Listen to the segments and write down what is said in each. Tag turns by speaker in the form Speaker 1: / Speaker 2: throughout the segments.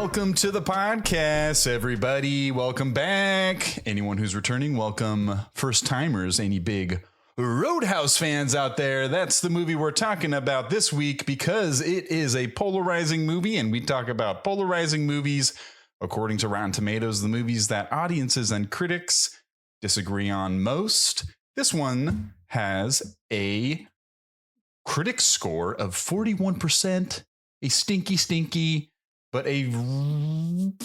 Speaker 1: Welcome to the podcast, everybody. Welcome back. Anyone who's returning, welcome. First timers, any big Roadhouse fans out there, that's the movie we're talking about this week because it is a polarizing movie, and we talk about polarizing movies according to Rotten Tomatoes, the movies that audiences and critics disagree on most. This one has a critic score of 41%, a stinky, but a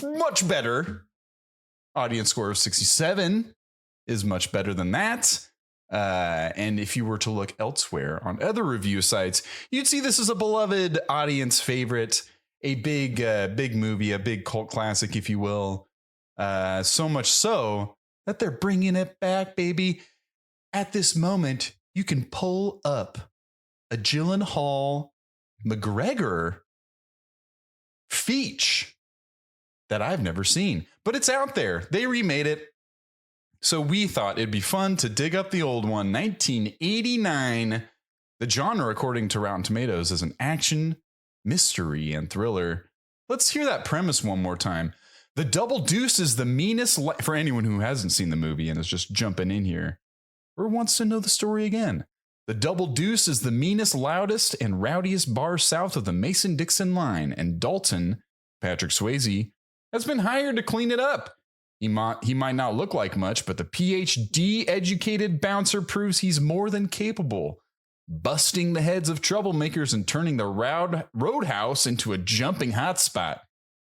Speaker 1: much better audience score of 67 is much better than that. And if you were to look elsewhere on other review sites, you'd see this is a beloved audience favorite, a big movie, a big cult classic, if you will. So much so that they're bringing it back, baby. At this moment, you can pull up a Gyllenhaal McGregor feature that I've never seen, but it's out there. They remade it. So we thought it'd be fun to dig up the old one, 1989. The genre, according to Rotten Tomatoes, is an action, mystery, and thriller. Let's hear that premise one more time. The Double Deuce is the meanest, for anyone who hasn't seen the movie and is just jumping in here or wants to know the story again. The Double Deuce is the meanest, loudest, and rowdiest bar south of the Mason-Dixon line, and Dalton, Patrick Swayze, has been hired to clean it up. He might not look like much, but the PhD-educated bouncer proves he's more than capable, busting the heads of troublemakers and turning the Roadhouse into a jumping hotspot.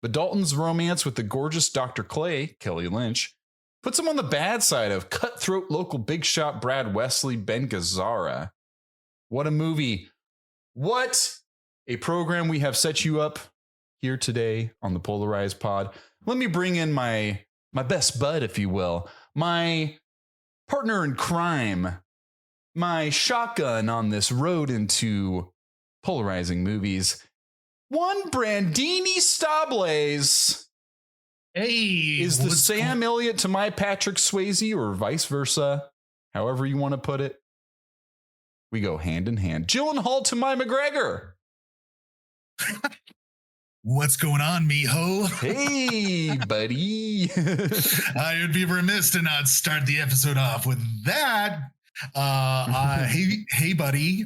Speaker 1: But Dalton's romance with the gorgeous Dr. Clay, Kelly Lynch, puts him on the bad side of cutthroat local big shot Brad Wesley Ben Gazzara. What a movie. What a program we have set you up here today on the Polarized Pod. Let me bring in my best bud, if you will, my partner in crime, my shotgun on this road into polarizing movies. One Brandini Stablaze.
Speaker 2: Hey,
Speaker 1: is the Sam Elliott to my Patrick Swayze, or vice versa, however you want to put it. We go hand in hand. Gyllenhaal to my McGregor.
Speaker 2: What's going on, mijo?
Speaker 1: Hey, buddy.
Speaker 2: I would be remiss to not start the episode off with that. Hey, buddy.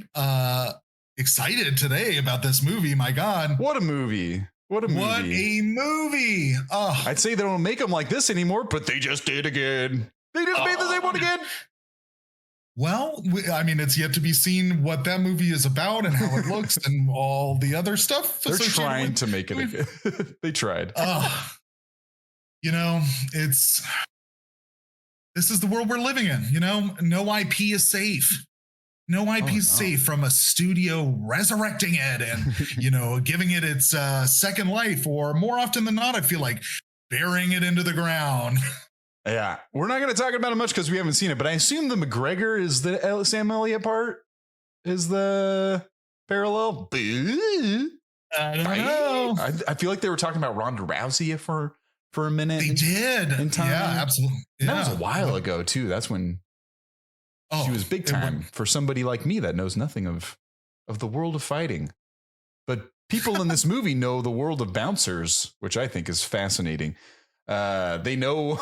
Speaker 2: Excited today about this movie. My God.
Speaker 1: What a movie. What a movie.
Speaker 2: Oh.
Speaker 1: I'd say they don't make them like this anymore, but they just did again. They just made the same one again.
Speaker 2: Well, I mean, it's yet to be seen what that movie is about and how it looks and all the other stuff.
Speaker 1: They're trying to make it again. They tried.
Speaker 2: This is the world we're living in. No IP is safe. No IP is safe from a studio resurrecting it and, giving it its second life, or more often than not, I feel like burying it into the ground.
Speaker 1: Yeah, we're not going to talk about it much because we haven't seen it, but I assume the McGregor is the Sam Elliott part is the parallel.
Speaker 2: I don't know.
Speaker 1: I feel like they were talking about Ronda Rousey for a minute.
Speaker 2: They did.
Speaker 1: In time.
Speaker 2: Yeah, absolutely. Yeah.
Speaker 1: That was a while ago, too. That's when she was big time for somebody like me that knows nothing of the world of fighting. But people in this movie know the world of bouncers, which I think is fascinating. They know,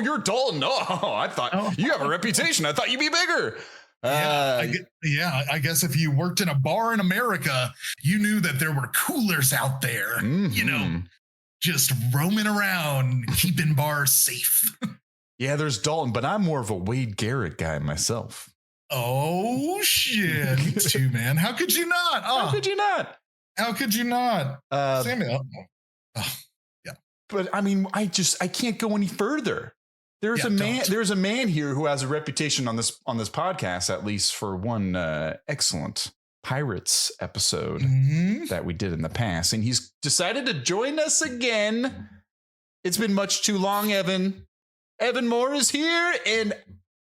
Speaker 1: you're Dalton. Oh, I thought you have a reputation. I thought you'd be bigger.
Speaker 2: I guess if you worked in a bar in America, you knew that there were coolers out there, just roaming around, keeping bars safe.
Speaker 1: Yeah, there's Dalton, but I'm more of a Wade Garrett guy myself.
Speaker 2: Oh, shit. Me too, man. How could you not?
Speaker 1: How could you not?
Speaker 2: How could you not? Samuel.
Speaker 1: But I mean, I can't go any further. There's a man here who has a reputation on this podcast, at least for one excellent Pirates episode that we did in the past. And he's decided to join us again. It's been much too long, Evan. Evan Moore is here, and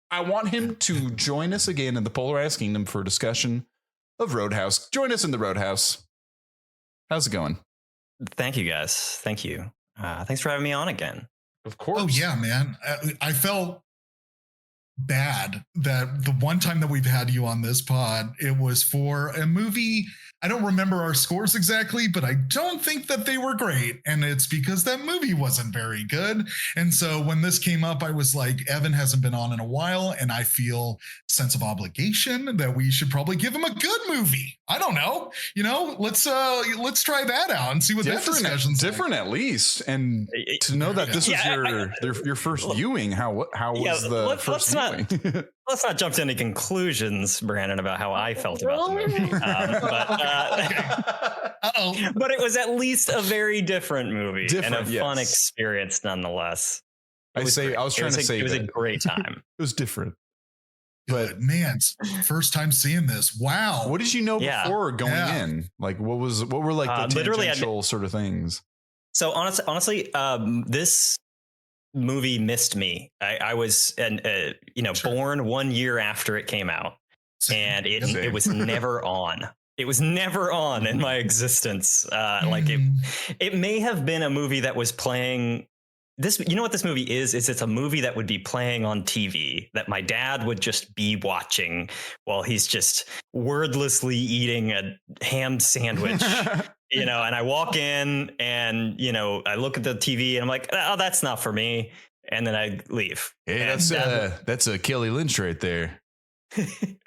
Speaker 1: I want him to join us again in the Polarized Kingdom for a discussion of Roadhouse. Join us in the Roadhouse. How's it going?
Speaker 3: Thank you, guys. Thank you. Thanks for having me on again.
Speaker 1: Of course.
Speaker 2: Oh, yeah, man. I felt bad that the one time that we've had you on this pod, it was for a movie. I don't remember our scores exactly, but I don't think that they were great. And it's because that movie wasn't very good. And so when this came up, I was like, Evan hasn't been on in a while, and I feel sense of obligation that we should probably give him a good movie. I don't know. Let's try that out and see what that discussion's
Speaker 1: different like. At least. And to know that this was your first viewing, how was the first viewing?
Speaker 3: Let's not jump to any conclusions, Brandon, about how I felt about the movie. But it was at least a very different movie and a fun experience nonetheless.
Speaker 1: It was a
Speaker 3: great time.
Speaker 1: It was different.
Speaker 2: But man, first time seeing this. Wow.
Speaker 1: What did you know before going in? Like what were like the tangential sort of things?
Speaker 3: So honestly, this movie missed me. I was born 1 year after it came out, and it was never on. It was never on in my existence. It may have been a movie that was playing. This, you know what this movie is? It's a movie that would be playing on TV that my dad would just be watching while he's just wordlessly eating a ham sandwich. And I walk in and, I look at the TV and I'm like, oh, that's not for me. And then I leave.
Speaker 1: Hey, that's a Kelly Lynch right there.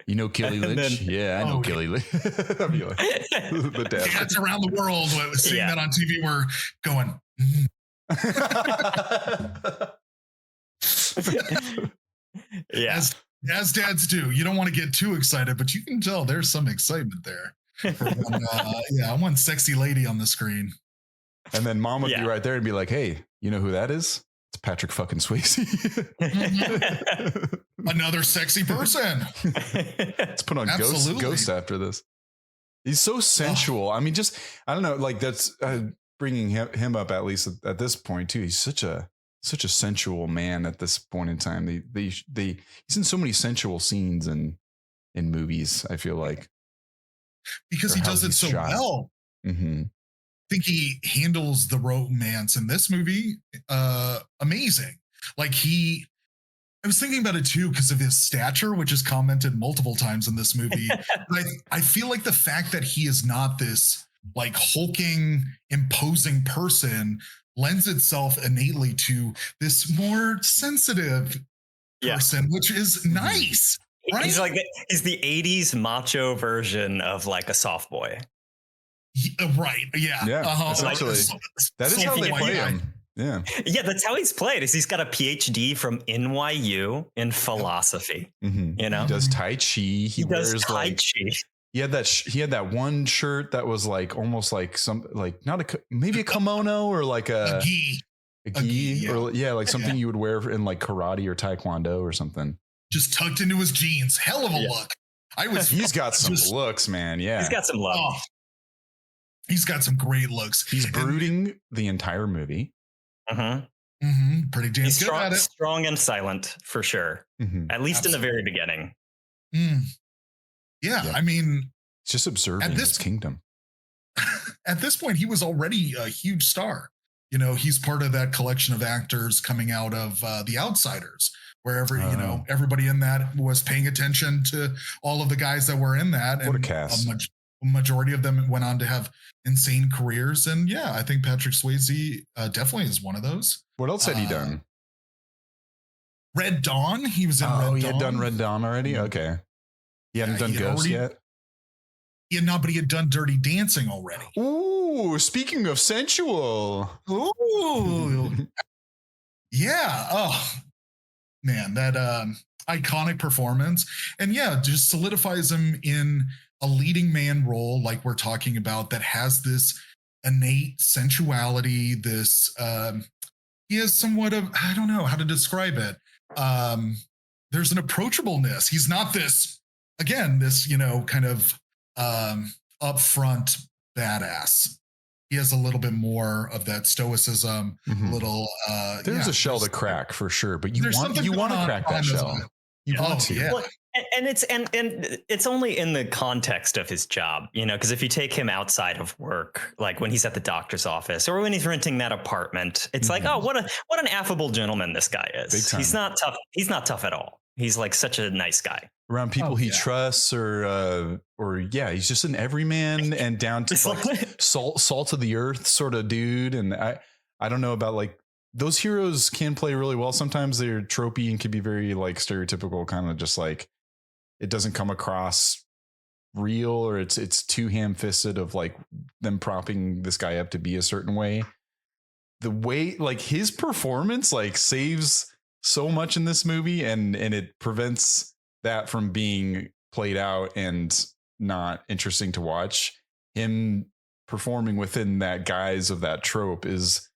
Speaker 1: You know Kelly Lynch? I know Kelly Lynch. The dad.
Speaker 2: Dads around the world seeing that on TV were going, as dads do. You don't want to get too excited, but you can tell there's some excitement there. One sexy lady on the screen.
Speaker 1: And then mom would be right there and be like, hey, you know who that is? It's Patrick fucking Swayze.
Speaker 2: Another sexy person.
Speaker 1: Let's put on Ghost after this. He's so sensual. I mean, just, I don't know, like that's bringing him up, at least at this point too. He's such a sensual man at this point in time. He's in so many sensual scenes in movies, I feel like.
Speaker 2: Because he does it so well. Mm-hmm. I think he handles the romance in this movie amazing. Like I was thinking about it too because of his stature, which is commented multiple times in this movie. I feel like the fact that he is not this like hulking, imposing person lends itself innately to this more sensitive person, which is nice. Right?
Speaker 3: He's the 80s macho version of like a soft boy.
Speaker 2: Right. Yeah.
Speaker 1: Essentially. That is how they play him. Yeah.
Speaker 3: Yeah, that's how he's played. He's got a PhD from NYU in philosophy. Mm-hmm. He
Speaker 1: does Tai Chi. He wears
Speaker 3: Tai Chi.
Speaker 1: He had that one shirt that was like almost like some like maybe a kimono or like a gi or like something you would wear in like karate or taekwondo or something.
Speaker 2: Just tucked into his jeans. Hell of a look.
Speaker 1: He's got some looks, man. Yeah.
Speaker 3: He's got some love. Oh,
Speaker 2: he's got some great looks.
Speaker 1: He's brooding the entire movie.
Speaker 2: Pretty damn good at it.
Speaker 3: Strong and silent for sure. Mm-hmm. At least in the very beginning.
Speaker 2: Yeah, I mean,
Speaker 1: it's just observing his kingdom.
Speaker 2: At this point, he was already a huge star. He's part of that collection of actors coming out of The Outsiders, wherever, everybody in that was paying attention to all of the guys that were in that.
Speaker 1: What a cast.
Speaker 2: A majority of them went on to have insane careers. And I think Patrick Swayze definitely is one of those.
Speaker 1: What else had he done?
Speaker 2: Red Dawn. He was in Red Dawn.
Speaker 1: He had done Red Dawn already? Okay. He hadn't done Ghost yet?
Speaker 2: Yeah, no, but he had done Dirty Dancing already.
Speaker 1: Ooh, speaking of sensual.
Speaker 2: Ooh. Yeah. Oh, man, that iconic performance. And just solidifies him in a leading man role like we're talking about that has this innate sensuality, this he has somewhat of, I don't know how to describe it. There's an approachableness. He's not this kind of upfront badass. He has a little bit more of that stoicism,
Speaker 1: there's a shell to crack for sure, but you want to crack that shell. You want to.
Speaker 3: Yeah. Well, and it's only in the context of his job, because if you take him outside of work, like when he's at the doctor's office or when he's renting that apartment, it's like, oh, what an affable gentleman this guy is. He's not tough. He's not tough at all. He's like such a nice guy
Speaker 1: around people he trusts, or he's just an everyman and down to like salt of the earth sort of dude. And I don't know about like those heroes can play really well. Sometimes they're tropey and can be very like stereotypical, kind of just like it doesn't come across real, or it's too ham-fisted of like them propping this guy up to be a certain way. The way like his performance like saves so much in this movie, and it prevents that from being played out and not interesting to watch. Him performing within that guise of that trope is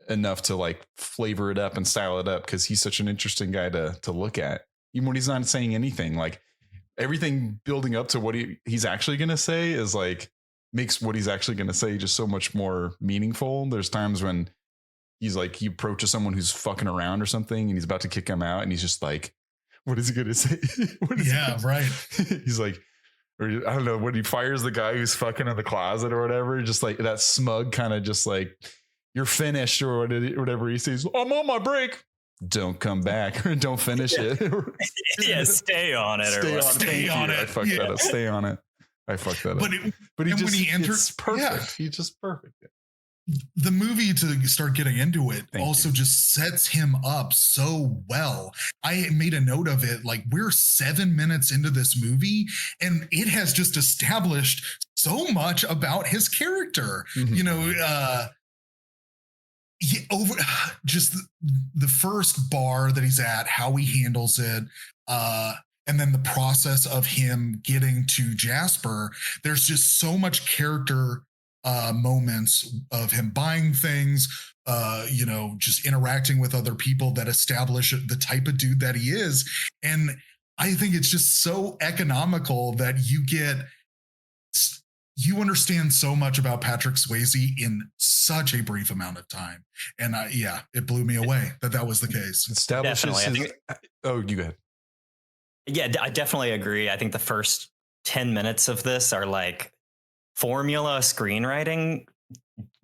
Speaker 1: enough to like flavor it up and style it up, because he's such an interesting guy to look at, even when he's not saying anything. Like everything building up to what he's actually going to say is like makes what he's actually going to say just so much more meaningful. There's times when he's like, he approaches someone who's fucking around or something and he's about to kick him out, and he's just like, what is he going to say?
Speaker 2: Right.
Speaker 1: He's like, or I don't know, when he fires the guy who's fucking in the closet or whatever, just like that smug kind of just like, you're finished, or whatever he says. I'm on my break. Don't come back, or don't finish it.
Speaker 3: Stay on it.
Speaker 2: Stay on it.
Speaker 1: I fucked that up. Stay on it. I fucked that up. But he just, when he enters, it's perfect. He's just perfect.
Speaker 2: The movie, to start getting into it, just sets him up so well. I made a note of it. Like, we're 7 minutes into this movie, and it has just established so much about his character. Mm-hmm. You know, over just the first bar that he's at, how he handles it, and then the process of him getting to Jasper. There's just so much character moments of him buying things, just interacting with other people that establish the type of dude that he is. And I think it's just so economical that you understand so much about Patrick Swayze in such a brief amount of time. And it blew me away that was the case.
Speaker 1: Establishes you go ahead.
Speaker 3: Yeah, I definitely agree. I think the first 10 minutes of this are like formula screenwriting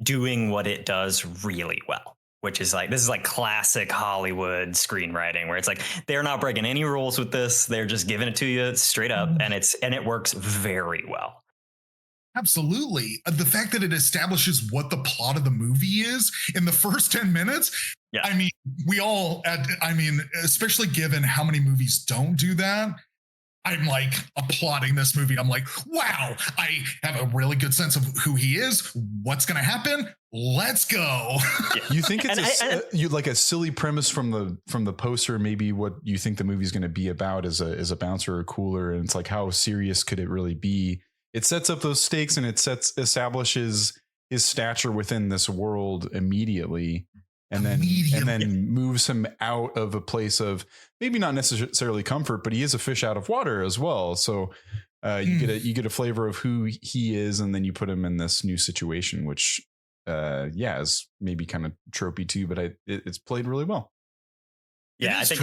Speaker 3: doing what it does really well, which is like, this is like classic Hollywood screenwriting, where it's like, they're not breaking any rules with this. They're just giving it to you straight up. And it works very well.
Speaker 2: Absolutely. The fact that it establishes what the plot of the movie is in the first 10 minutes. Yeah. I mean, especially given how many movies don't do that, I'm like applauding this movie. I'm like, wow, I have a really good sense of who he is. What's going to happen? Let's go.
Speaker 1: Yeah. You think it's you like a silly premise from the poster, maybe what you think the movie's going to be about is a bouncer or cooler. And it's like, how serious could it really be? It sets up those stakes, and it establishes his stature within this world immediately. And then moves him out of a place of maybe not necessarily comfort, but he is a fish out of water as well. So you get a flavor of who he is, and then you put him in this new situation, which is maybe kind of tropey too, but it's played really well.
Speaker 3: Yeah, I think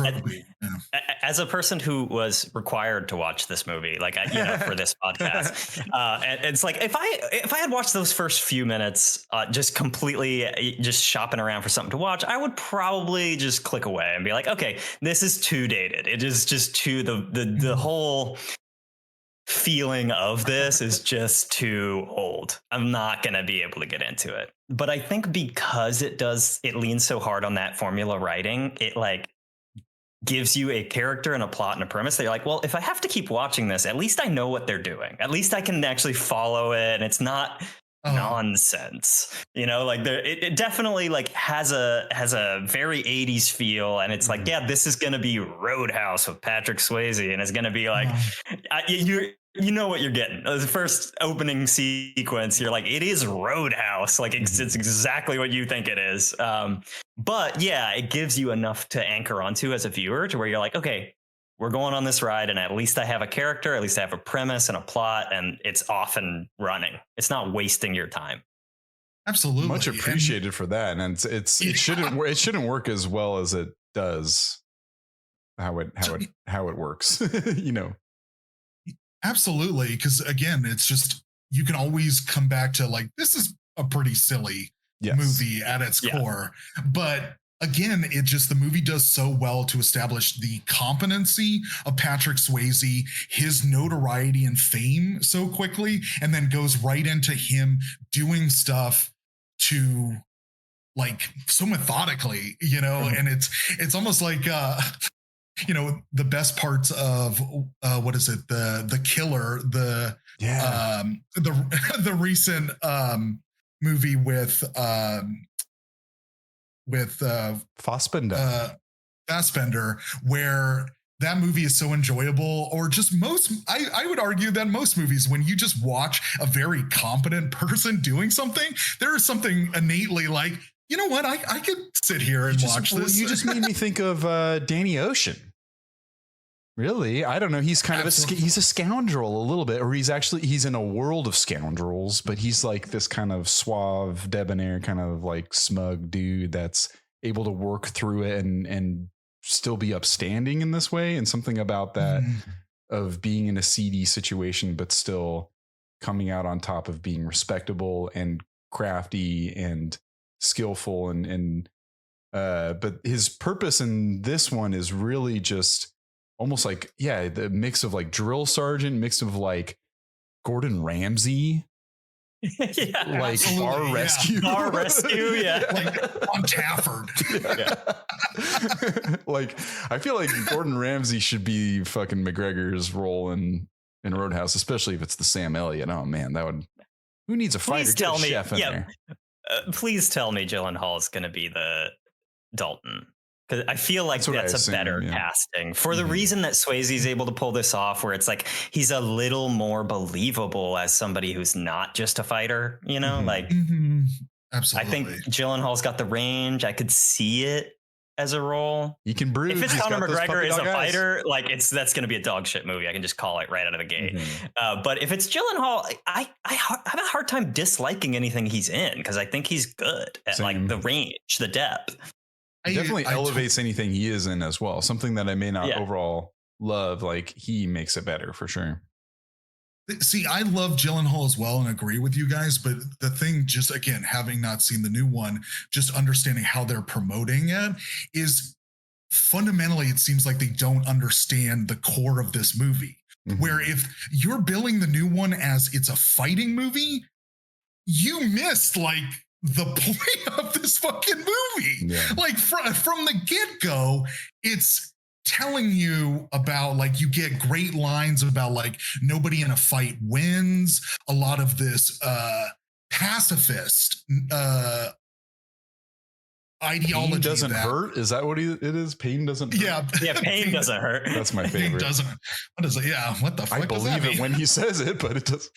Speaker 3: as a person who was required to watch this movie, like for this podcast, and it's like if I had watched those first few minutes just completely just shopping around for something to watch, I would probably just click away and be like, okay, this is too dated. It is just too the whole feeling of this is just too old. I'm not going to be able to get into it. But I think because it leans so hard on that formula writing, it like gives you a character and a plot and a premise that you're like, well, if I have to keep watching this, at least I know what they're doing. At least I can actually follow it, and it's not nonsense. Like it definitely like has a very 80s feel, and it's like, yeah, this is going to be Roadhouse with Patrick Swayze, and it's going to be like you know what you're getting. The first opening sequence, you're like, it is Roadhouse. Like it's exactly what you think it is. But yeah, it gives you enough to anchor onto as a viewer to where you're like, okay, we're going on this ride, and at least I have a character, at least I have a premise and a plot, and it's off and running. It's not wasting your time.
Speaker 2: Absolutely.
Speaker 1: Much appreciated for that. And it shouldn't work as well as it does how it works,
Speaker 2: Absolutely. Because again, it's just, you can always come back to like, this is a pretty silly movie at its core. But again, the movie does so well to establish the competency of Patrick Swayze, his notoriety and fame so quickly, and then goes right into him doing stuff to like so methodically, and it's almost like the best parts of what is it, the Killer, the recent movie with Fassbender, where that movie is so enjoyable. Or just I would argue that most movies, when you just watch a very competent person doing something, there is something innately like, you know what, I could sit here and watch this.
Speaker 1: You just made me think of Danny Ocean. Really? I don't know. He's kind Absolutely. Of he's a scoundrel a little bit, or he's in a world of scoundrels, but he's like this kind of suave, debonair, kind of like smug dude that's able to work through it and still be upstanding in this way. And something about that of being in a seedy situation, but still coming out on top of being respectable and crafty and skillful. But his purpose in this one is really just almost like, the mix of like drill sergeant, mix of like Gordon Ramsay, like bar rescue,
Speaker 2: like on Tafford.
Speaker 1: Like I feel like Gordon Ramsay should be fucking McGregor's role in Roadhouse, especially if it's the Sam Elliott. Oh man, who needs a fighter?
Speaker 3: Please tell me,
Speaker 1: chef in there.
Speaker 3: Please tell me Gyllenhaal is going to be the Dalton. Because I feel like that's a better casting for the reason that Swayze's able to pull this off, where it's like he's a little more believable as somebody who's not just a fighter, Absolutely. I think Gyllenhaal's got the range. I could see it as a role.
Speaker 1: He can bruise.
Speaker 3: If it's Conor McGregor as a fighter, that's going to be a dog shit movie. I can just call it right out of the gate. But if it's Gyllenhaal, I have a hard time disliking anything he's in, because I think he's good at like the range, the depth.
Speaker 1: It definitely elevates anything he is in as well. Something that I may not overall love, like he makes it better for sure.
Speaker 2: See, I love Gyllenhaal as well and agree with you guys. But the thing, just again, having not seen the new one, just understanding how they're promoting it is fundamentally, it seems like they don't understand the core of this movie. Where if you're billing the new one as it's a fighting movie, you missed like the point of this fucking movie. Like from the get-go, it's telling you about like, you get great lines about like nobody in a fight wins, a lot of this pacifist ideology.
Speaker 1: Pain doesn't hurt. Is that what it is? Pain doesn't hurt.
Speaker 3: Pain doesn't hurt.
Speaker 1: That's my favorite.
Speaker 2: Pain doesn't. What is it? Yeah, what the fuck?
Speaker 1: I believe it when he says it, but it doesn't.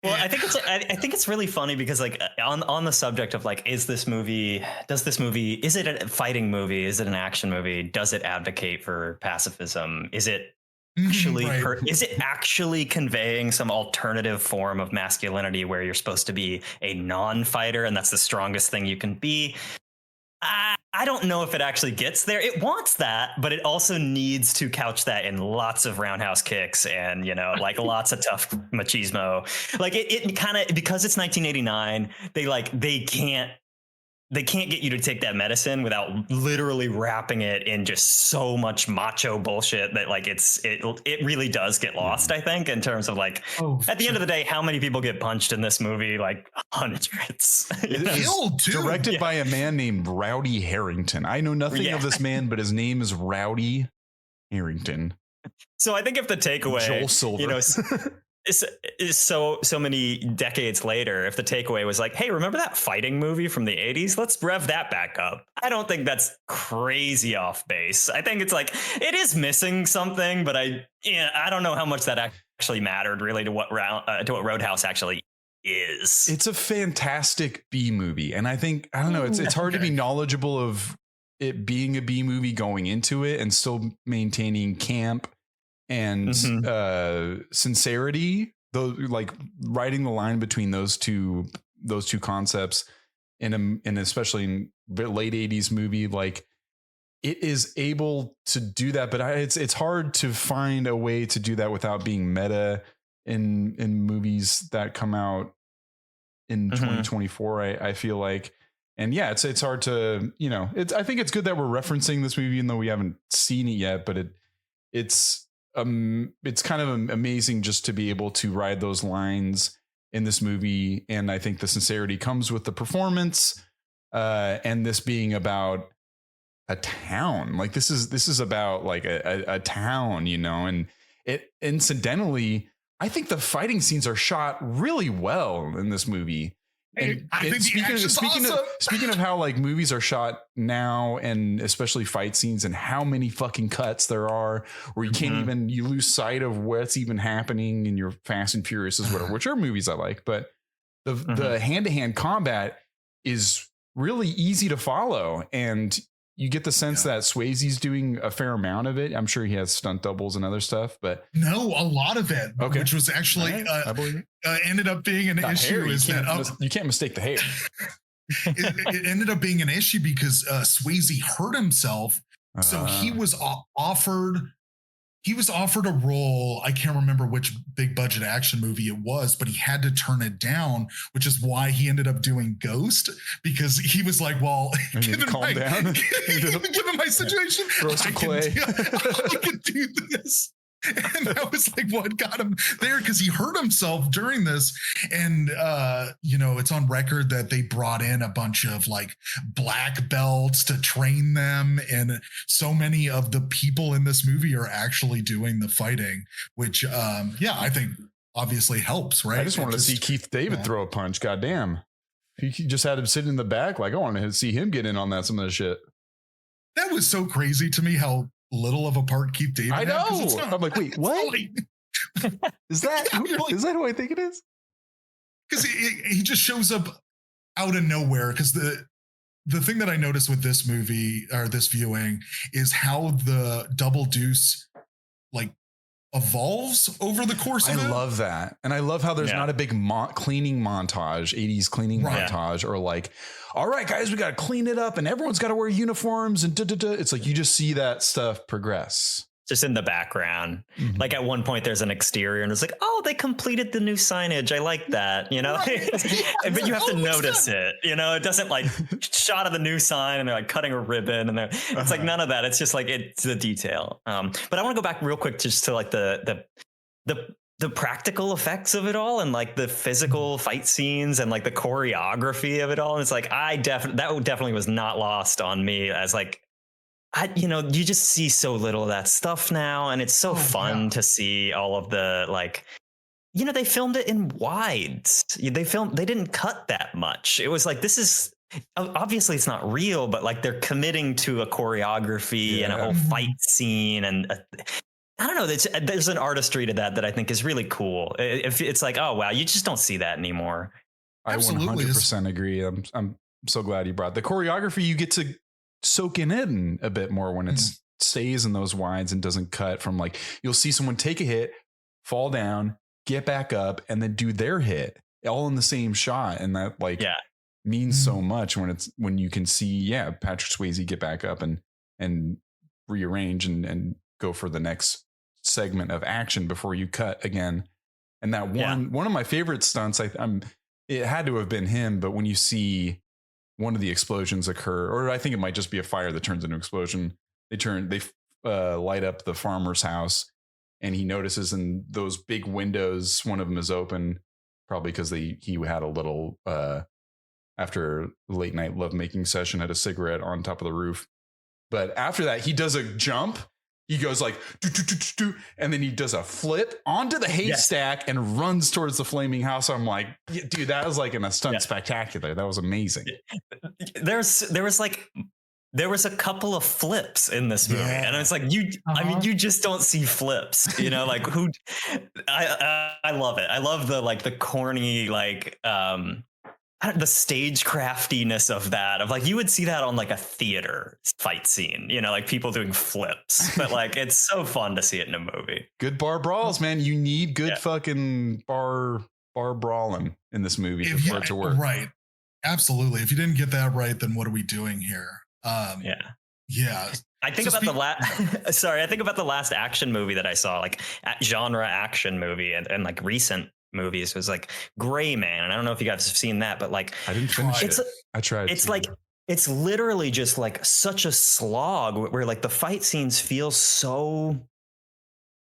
Speaker 3: Well, I think it's really funny because like on the subject of like, is it a fighting movie? Is it an action movie? Does it advocate for pacifism? Is it actually is it actually conveying some alternative form of masculinity where you're supposed to be a non-fighter and that's the strongest thing you can be? I don't know if it actually gets there. It wants that, but it also needs to couch that in lots of roundhouse kicks and, like lots of tough machismo. Like it kind of, because it's 1989, they can't get you to take that medicine without literally wrapping it in just so much macho bullshit that like it really does get lost, I think, in terms of like, at the end of the day, how many people get punched in this movie? Like hundreds.
Speaker 1: It is directed by a man named Rowdy Harrington. I know nothing of this man, but his name is Rowdy Harrington.
Speaker 3: So I think if the takeaway,
Speaker 1: Joel Silver.
Speaker 3: Is so many decades later, if the takeaway was like, hey, remember that fighting movie from the 80s? Let's rev that back up. I don't think that's crazy off base. I think it's like it is missing something, but I don't know how much that actually mattered really to what Roadhouse actually is.
Speaker 1: It's a fantastic B movie, and I don't know, it's hard to be knowledgeable of it being a B movie going into it and still maintaining camp and sincerity, though, like writing the line between those two concepts in especially in the late 80s movie, like it is able to do that, but it's hard to find a way to do that without being meta in movies that come out in 2024. I feel like, and yeah, it's hard to, I think it's good that we're referencing this movie, even though we haven't seen it yet, but it's kind of amazing just to be able to ride those lines in this movie. And I think the sincerity comes with the performance, and this being about a town. Like this is about like a town, and it incidentally, I think the fighting scenes are shot really well in this movie. And
Speaker 2: I think
Speaker 1: speaking of how like movies are shot now, and especially fight scenes, and how many fucking cuts there are where you can't even, you lose sight of what's even happening in your Fast and Furious, whatever, which are movies I like, but the hand-to-hand combat is really easy to follow, and you get the sense that Swayze's doing a fair amount of it. I'm sure he has stunt doubles and other stuff, but
Speaker 2: no, a lot of it, which was actually
Speaker 1: I believe it.
Speaker 2: Ended up being an issue.
Speaker 1: You can't mistake the hair.
Speaker 2: it ended up being an issue because Swayze hurt himself, so he was offered a role. I can't remember which big budget action movie it was, but he had to turn it down, which is why he ended up doing Ghost, because he was like, well, given my situation, I can do this. And that was like what got him there, because he hurt himself during this. And, it's on record that they brought in a bunch of like black belts to train them. And so many of the people in this movie are actually doing the fighting, which, I think obviously helps, right?
Speaker 1: I just wanted to see Keith David throw a punch. Goddamn. He just had him sitting in the back. Like, I wanted to see him get in on some of the shit. That
Speaker 2: was so crazy to me how little of a part Keith David
Speaker 1: I know. I'm like, wait, what? Is that who I think it is?
Speaker 2: Because he just shows up out of nowhere. Because the thing that I noticed with this movie or this viewing is how the double deuce like evolves over the course of it.
Speaker 1: I love that. And I love how there's not a big cleaning montage, 80s cleaning montage, or like, all right, guys, we got to clean it up and everyone's got to wear uniforms and It's like you just see that stuff progress.
Speaker 3: Just in the background. Like at one point there's an exterior and it's like, oh, they completed the new signage. I like that, but you have to notice it, it doesn't like shot of the new sign and they're like cutting a ribbon and it's like none of that. It's just like, it's the detail. But I want to go back real quick just to like the practical effects of it all and like the physical fight scenes and like the choreography of it all. And it's like, that definitely was not lost on me as like, you just see so little of that stuff now. And it's so fun to see all of the like, they filmed it in wides. They didn't cut that much. It was like, this is obviously it's not real, but like they're committing to a choreography and a whole fight scene. And I don't know. There's an artistry to that I think is really cool. If it's like, oh, wow, you just don't see that anymore.
Speaker 1: I 100% agree. I'm so glad you brought the choreography. You get to soak in it a bit more when it stays in those wides and doesn't cut from like, you'll see someone take a hit, fall down, get back up, and then do their hit all in the same shot. And that means so much when you can see, Patrick Swayze get back up and rearrange and go for the next segment of action before you cut again. And that one of my favorite stunts, it had to have been him, but when you see one of the explosions occur, or I think it might just be a fire that turns into an explosion. They light up the farmer's house, and he notices in those big windows, one of them is open, probably because he had a little after a late night lovemaking session, had a cigarette on top of the roof. But after that, he does a jump. He goes like, and then he does a flip onto the haystack and runs towards the flaming house. I'm like, dude, that was like in a stunt spectacular. That was amazing.
Speaker 3: There was a couple of flips in this movie, and it's like you just don't see flips, like who. I love it. I love the corny the stage craftiness of that, of like you would see that on like a theater fight scene, like people doing flips, but like it's so fun to see it in a movie.
Speaker 1: Good bar brawls, man. You need good fucking bar brawling in this movie for it to work.
Speaker 2: Right. Absolutely. If you didn't get that right, then what are we doing here?
Speaker 3: I think about the last action movie that I saw, like genre action movie and like recent movies was like Gray Man, and I don't know if you guys have seen that, but like
Speaker 1: I didn't finish it. I tried.
Speaker 3: It's like it's literally just like such a slog where like the fight scenes feel so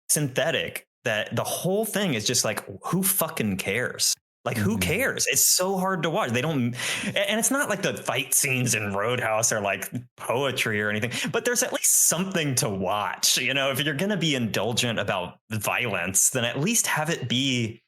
Speaker 3: synthetic that the whole thing is just like, who fucking cares? Like, who cares? It's so hard to watch. They don't, and it's not like the fight scenes in Roadhouse are like poetry or anything, but there's at least something to watch. You know, if you're going to be indulgent about violence, then at least have it be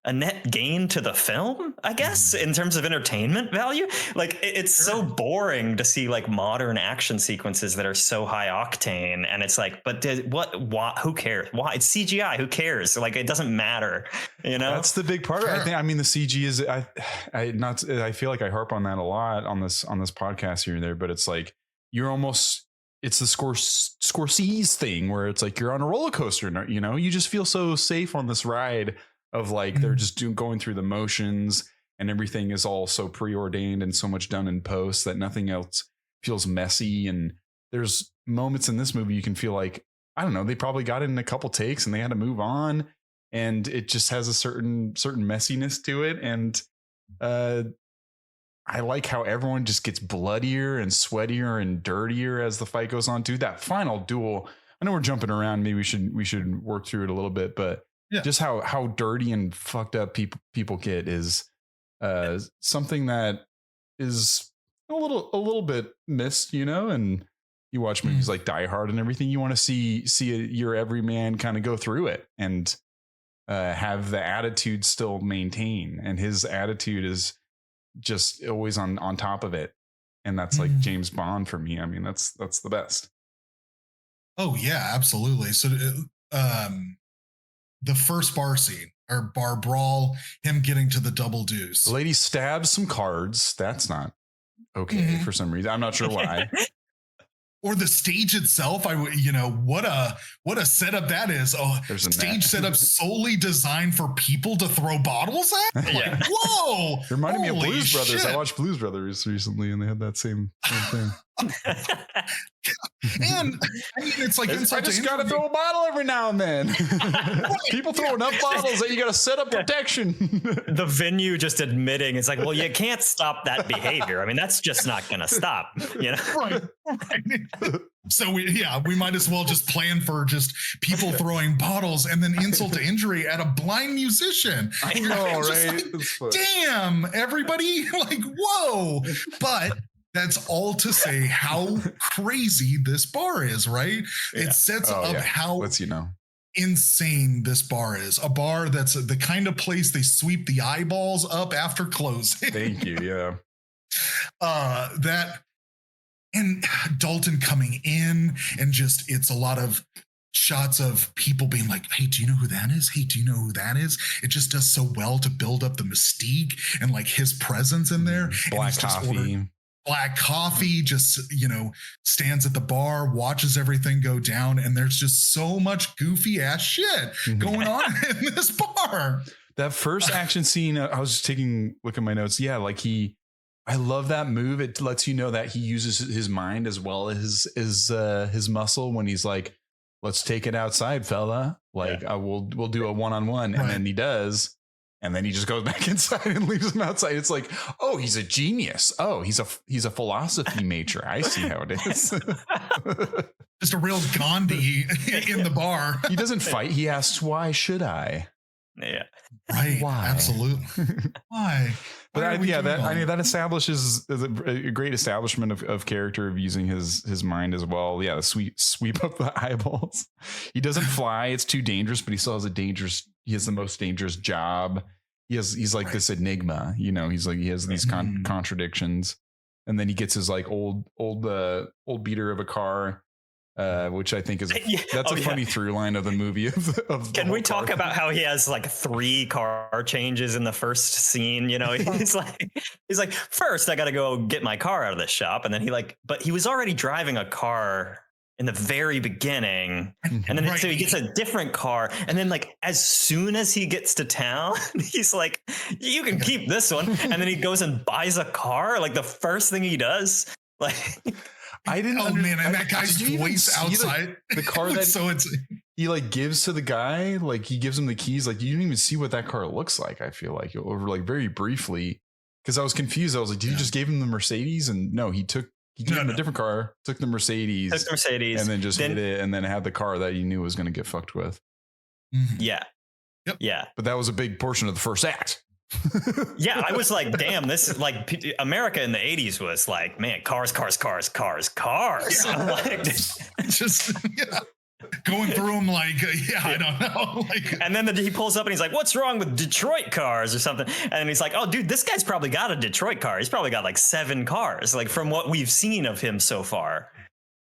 Speaker 3: a net gain to the film, I guess, in terms of entertainment value. Like, it's so boring to see like modern action sequences that are so high octane, and it's like, but what who cares? Why? It's CGI, who cares? Like, it doesn't matter, you know. That's
Speaker 1: the big part. I think, I mean, the CG is I feel like I harp on that a lot on this podcast here and there, but it's like it's the Scorsese thing where it's like you're on a roller coaster, you know, you just feel so safe on this ride of like they're just going through the motions, and everything is all so preordained and so much done in post that nothing else feels messy. And there's moments in this movie you can feel like, I don't know, they probably got it in a couple takes and they had to move on, and it just has a certain messiness to it. And I like how everyone just gets bloodier and sweatier and dirtier as the fight goes on too. That final duel, I know we're jumping around, maybe we should work through it a little bit, but just how dirty and fucked up people get is something that is a little bit missed, you know. And you watch movies like Die Hard and everything, you want to see your everyman kind of go through it and have the attitude still maintain. And his attitude is just always on top of it, and that's like James Bond for me. I mean, that's the best.
Speaker 2: Oh yeah, absolutely. So the first bar scene or bar brawl, him getting to the double deuce.
Speaker 1: The lady stabs some cards. That's not okay for some reason. I'm not sure why.
Speaker 2: Or the stage itself, what a setup that is. Oh, there's a stage setup solely designed for people to throw bottles at. Like, whoa!
Speaker 1: It reminded me of Blues Brothers. I watched Blues Brothers recently, and they had that same thing.
Speaker 2: And I mean, it's like
Speaker 1: I just gotta throw a bottle every now and then. People throw enough bottles that you gotta set up protection.
Speaker 3: The venue just admitting it's like, well, you can't stop that behavior. I mean, that's just not gonna stop, you know.
Speaker 2: Right. So we might as well just plan for just people throwing bottles and then insult to injury at a blind musician.
Speaker 1: I know, right?
Speaker 2: Like, damn, everybody, like, whoa. But that's all to say how crazy this bar is, right? Yeah. It sets up how insane this bar is. A bar that's the kind of place they sweep the eyeballs up after closing.
Speaker 1: Thank you. Yeah.
Speaker 2: And Dalton coming in, and just, it's a lot of shots of people being like, hey, do you know who that is? Hey, do you know who that is? It just does so well to build up the mystique and like his presence in there.
Speaker 1: Black coffee,
Speaker 2: just, stands at the bar, watches everything go down. And there's just so much goofy ass shit going on in this bar.
Speaker 1: That first action scene, I was just taking a look at my notes. Yeah, like I love that move. It lets you know that he uses his mind as well as his muscle when he's like, let's take it outside, fella. Like, we'll do a one-on-one. Right. And then he does. And then he just goes back inside and leaves him outside. It's like, oh, he's a genius. Oh, he's a philosophy major. I see how it is.
Speaker 2: Just a real Gandhi in the bar.
Speaker 1: He doesn't fight. He asks, why should I?
Speaker 3: Yeah.
Speaker 2: Right.
Speaker 1: Why?
Speaker 2: Absolutely. Why?
Speaker 1: But that establishes a great establishment of character, of using his mind as well. Yeah, the sweep up the eyeballs. He doesn't fly; it's too dangerous. But he still has he has the most dangerous job. He's like this enigma. You know, he's like, he has these contradictions, and then he gets his like old beater of a car. Which I think is that's a funny through line of the movie.
Speaker 3: Can we talk about how he has like 3 car changes in the first scene? You know, he's like, first I got to go get my car out of the shop, and then but he was already driving a car in the very beginning, and then so he gets a different car, and then like as soon as he gets to town, he's like, you can keep this one, and then he goes and buys a car. Like the first thing he does, like.
Speaker 1: I didn't.
Speaker 2: Man, and that guy's voice outside
Speaker 1: the car that
Speaker 2: so it's
Speaker 1: he like gives to the guy, like he gives him the keys. Like you didn't even see what that car looks like. I feel like over like very briefly because I was confused. I was like, did you just give him the Mercedes? And no, he gave him a different car, took the Mercedes, and then just hit it, and then had the car that you knew was going to get fucked with.
Speaker 3: Yeah. Yep. Yeah.
Speaker 1: But that was a big portion of the first act.
Speaker 3: Yeah, I was like, damn, this is like America in the 80s was like, man, cars.
Speaker 2: Yeah.
Speaker 3: Like,
Speaker 2: just going through them like, I don't know. Like,
Speaker 3: and then he pulls up and he's like, what's wrong with Detroit cars or something? And he's like, oh, dude, this guy's probably got a Detroit car. He's probably got like 7 cars, like from what we've seen of him so far.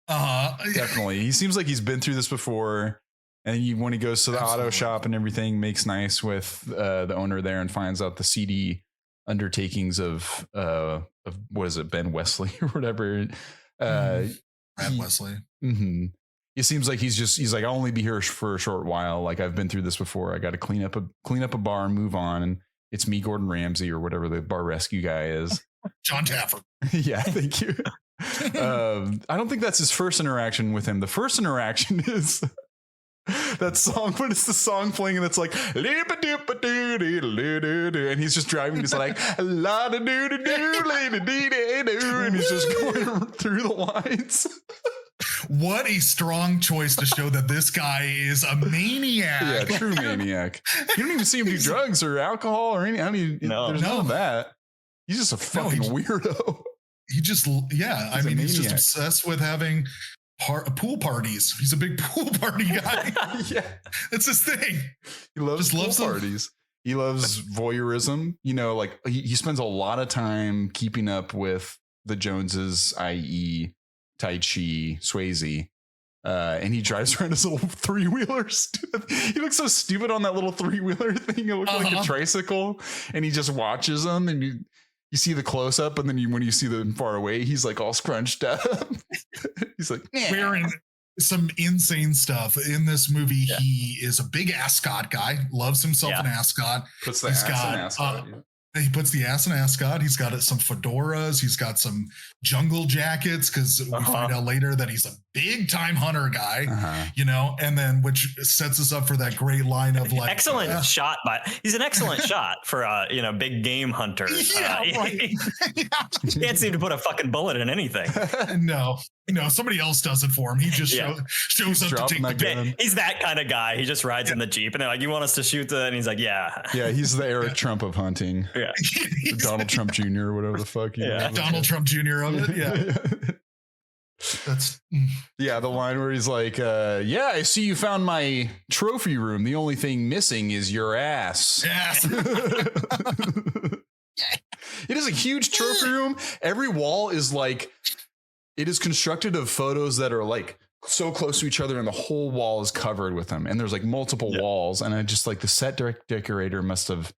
Speaker 1: Definitely. He seems like he's been through this before. And when he goes to the auto shop and everything, makes nice with the owner there and finds out the seedy undertakings of what is it, Ben Wesley or whatever.
Speaker 2: Brad Wesley.
Speaker 1: Mm-hmm. It seems like he's like, I'll only be here for a short while. Like I've been through this before. I got to clean up a bar and move on. And it's me, Gordon Ramsay, or whatever the bar rescue guy is.
Speaker 2: John Taffer.
Speaker 1: Yeah, thank you. I don't think that's his first interaction with him. The first interaction is that song, when it's the song playing and it's like and he's just driving, he's like and he's just going through the lines.
Speaker 2: What a strong choice to show that this guy is a maniac.
Speaker 1: Yeah, true maniac. You don't even see him do drugs or alcohol or anything. I mean, there's none of that. He's just a fucking weirdo.
Speaker 2: He just, he's just obsessed with having pool parties. He's a big pool party guy.
Speaker 1: Yeah,
Speaker 2: that's his thing.
Speaker 1: He loves parties. He loves voyeurism. You know, like he spends a lot of time keeping up with the Joneses, i.e. Tai Chi, Swayze. And he drives around his little 3-wheeler. He looks so stupid on that little 3-wheeler thing. It looks like a tricycle. And he just watches them, and you see the close up, and then when you see them far away, he's like all scrunched up. He's like,
Speaker 2: wearing some insane stuff in this movie. Yeah. He is a big ascot guy, loves himself an ascot.
Speaker 1: Puts the ass in ascot.
Speaker 2: He puts the ass in ascot. He's got some fedoras. He's got some jungle jackets because we find out later that he's a big time hunter guy, you know, and then which sets us up for that great line of like
Speaker 3: excellent shot, but he's an excellent shot for big game hunter. Right. He can't seem to put a fucking bullet in anything.
Speaker 2: No, somebody else does it for him. He just shows up to take the gun.
Speaker 3: He's that kind of guy. He just rides in the Jeep and they're like, you want us to shoot and he's like, yeah,
Speaker 1: he's the Eric Trump of hunting.
Speaker 3: Yeah.
Speaker 1: Donald Trump Jr. or whatever the fuck.
Speaker 2: Donald Trump Jr. of it. Yeah. That's
Speaker 1: the line where he's like, I see you found my trophy room. The only thing missing is your ass. It is a huge trophy room. Every wall is like, it is constructed of photos that are like so close to each other, and the whole wall is covered with them. And there's like multiple walls. And I just like the set decorator must have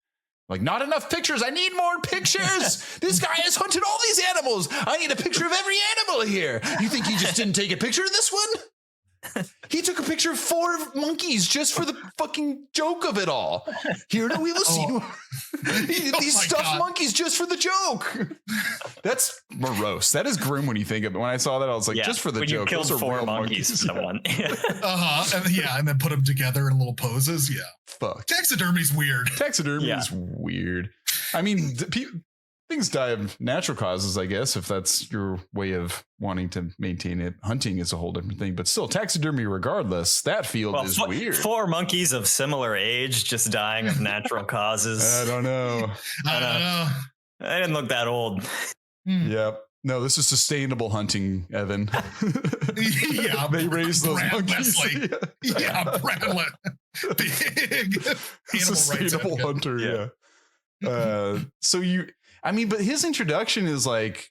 Speaker 1: like, not enough pictures. I need more pictures. This guy has hunted all these animals. I need a picture of every animal here. You think he just didn't take a picture of this one? He took a picture of 4 monkeys just for the fucking joke of it all. Here we will see these stuffed monkeys just for the joke. That's morose. That is grim when you think of it. When I saw that, I was like, just for the joke.
Speaker 3: You killed 4 monkeys to someone.
Speaker 2: And then put them together in little poses. Yeah.
Speaker 1: Fuck.
Speaker 2: Taxidermy's weird.
Speaker 1: Taxidermy is weird. I mean, things die of natural causes, I guess, if that's your way of wanting to maintain it. Hunting is a whole different thing, but still, taxidermy, regardless, that field is weird.
Speaker 3: 4 monkeys of similar age just dying of natural causes.
Speaker 1: I don't know.
Speaker 2: I don't know.
Speaker 3: I didn't look that old.
Speaker 1: Yep. No, this is sustainable hunting, Evan. They raise those monkeys.
Speaker 2: Brad big
Speaker 1: sustainable hunter. But his introduction is like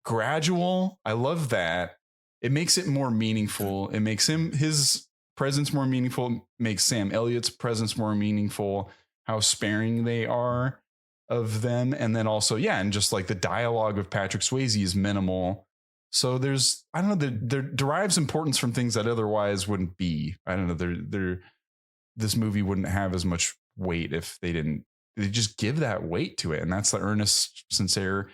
Speaker 1: gradual. I love that. It makes it more meaningful. It makes his presence more meaningful. It makes Sam Elliott's presence more meaningful. How sparing they are of them. And then also, and just like the dialogue of Patrick Swayze is minimal. So there's, I don't know, there derives importance from things that otherwise wouldn't be. I don't know. This movie wouldn't have as much weight if they just give that weight to it. And that's the earnest, sincere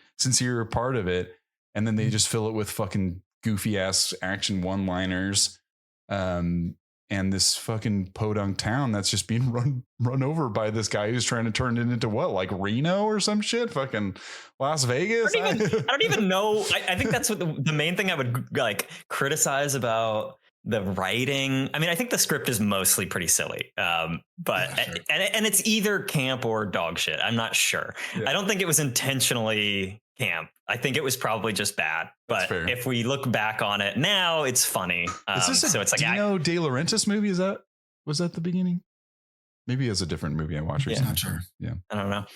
Speaker 1: part of it. And then they just fill it with fucking goofy ass action one-liners. And this fucking podunk town that's just being run over by this guy who's trying to turn it into what, like Reno or some shit, fucking Las Vegas.
Speaker 3: I don't even know. I think that's what the main thing I would like criticize about the writing. I mean, I think the script is mostly pretty silly, but yeah, sure. and it's either camp or dog shit. I'm not sure. Yeah. I don't think it was intentionally camp. I think it was probably just bad. But if we look back on it now, it's funny.
Speaker 1: Is this so it's like Dino De Laurentiis movie? Was that the beginning? Maybe it's a different movie I watched.
Speaker 2: Yeah, not sure.
Speaker 1: Yeah,
Speaker 3: I don't know.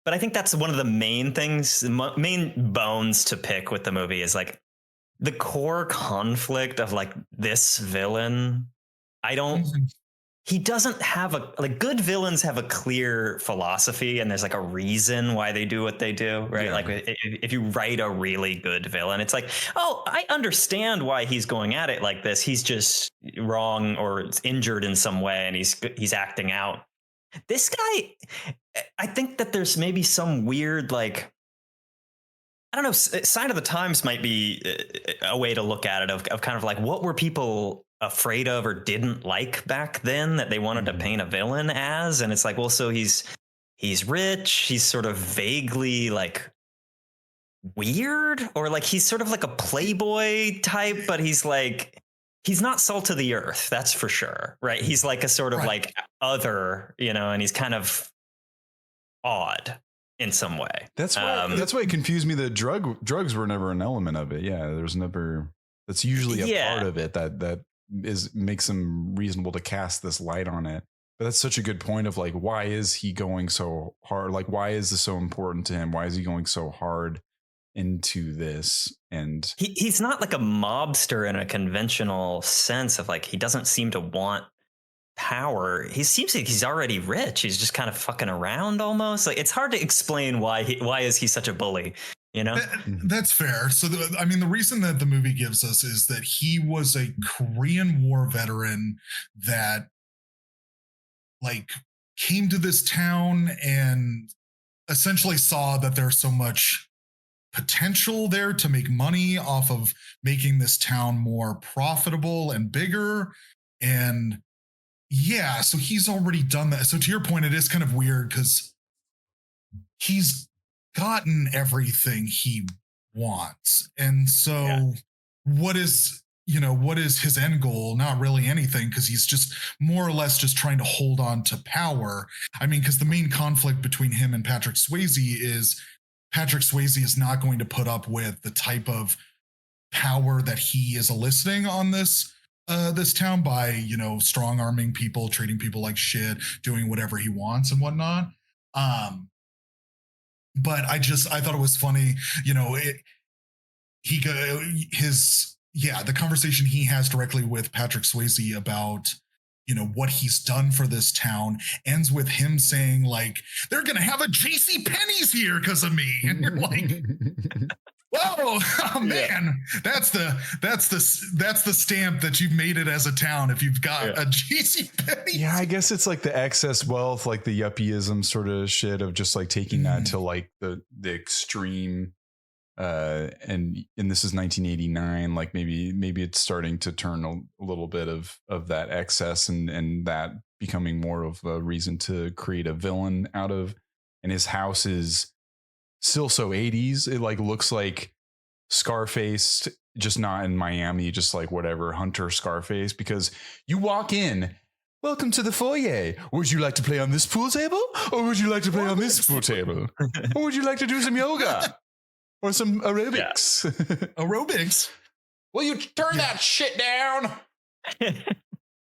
Speaker 3: But I think that's one of the main things, main bones to pick with the movie is like the core conflict of like this villain. He doesn't have good villains have a clear philosophy and there's like a reason why they do what they do, right? Yeah. Like if you write a really good villain, it's like, oh, I understand why he's going at it like this. He's just wrong or injured in some way and he's acting out. This guy, I think that there's maybe some weird, like, I don't know, sign of the times might be a way to look at it of kind of like, what were people afraid of or didn't like back then that they wanted to paint a villain as? And it's like, well, so he's rich, he's sort of vaguely like weird, or like he's sort of like a playboy type, but he's not salt of the earth, that's for sure, right? He's like a sort of like other, and he's kind of odd in some way.
Speaker 1: That's why it confused me that drugs were never an element of it. Yeah, there's never. That's usually a part of it that makes him reasonable to cast this light on it. But that's such a good point of like, why is he going so hard? Like, why is this so important to him? Why is he going so hard into this? And
Speaker 3: he's not like a mobster in a conventional sense of like, he doesn't seem to want power. He seems like he's already rich. He's just kind of fucking around almost. Like, it's hard to explain why is he such a bully.
Speaker 2: That's fair. So, the reason that the movie gives us is that he was a Korean War veteran that, like, came to this town and essentially saw that there's so much potential there to make money off of making this town more profitable and bigger. And yeah, so he's already done that. So to your point, it is kind of weird because he's gotten everything he wants. And so what is his end goal? Not really anything, because he's just more or less just trying to hold on to power. I mean, because the main conflict between him and Patrick Swayze is not going to put up with the type of power that he is eliciting on this town by, strong arming people, treating people like shit, doing whatever he wants and whatnot. But I thought it was funny, the conversation he has directly with Patrick Swayze about, what he's done for this town ends with him saying like, they're going to have a JC Penney's here because of me. And you're like, whoa, oh man, that's the stamp that you've made it as a town. If you've got a JC Penney. Yeah,
Speaker 1: I guess it's like the excess wealth, like the yuppieism sort of shit of just like taking that to like the extreme. And this is 1989. Like maybe it's starting to turn a little bit of that excess and that becoming more of a reason to create a villain out of. And his house is still so 80s. It like looks like Scarface, just not in Miami, just like whatever Hunter Scarface, because you walk in, welcome to the foyer. Would you like to play on this pool table? Or would you like to play on this pool table? Or would you like to do some yoga? Or some aerobics?
Speaker 2: Aerobics?
Speaker 1: Will you turn that shit down?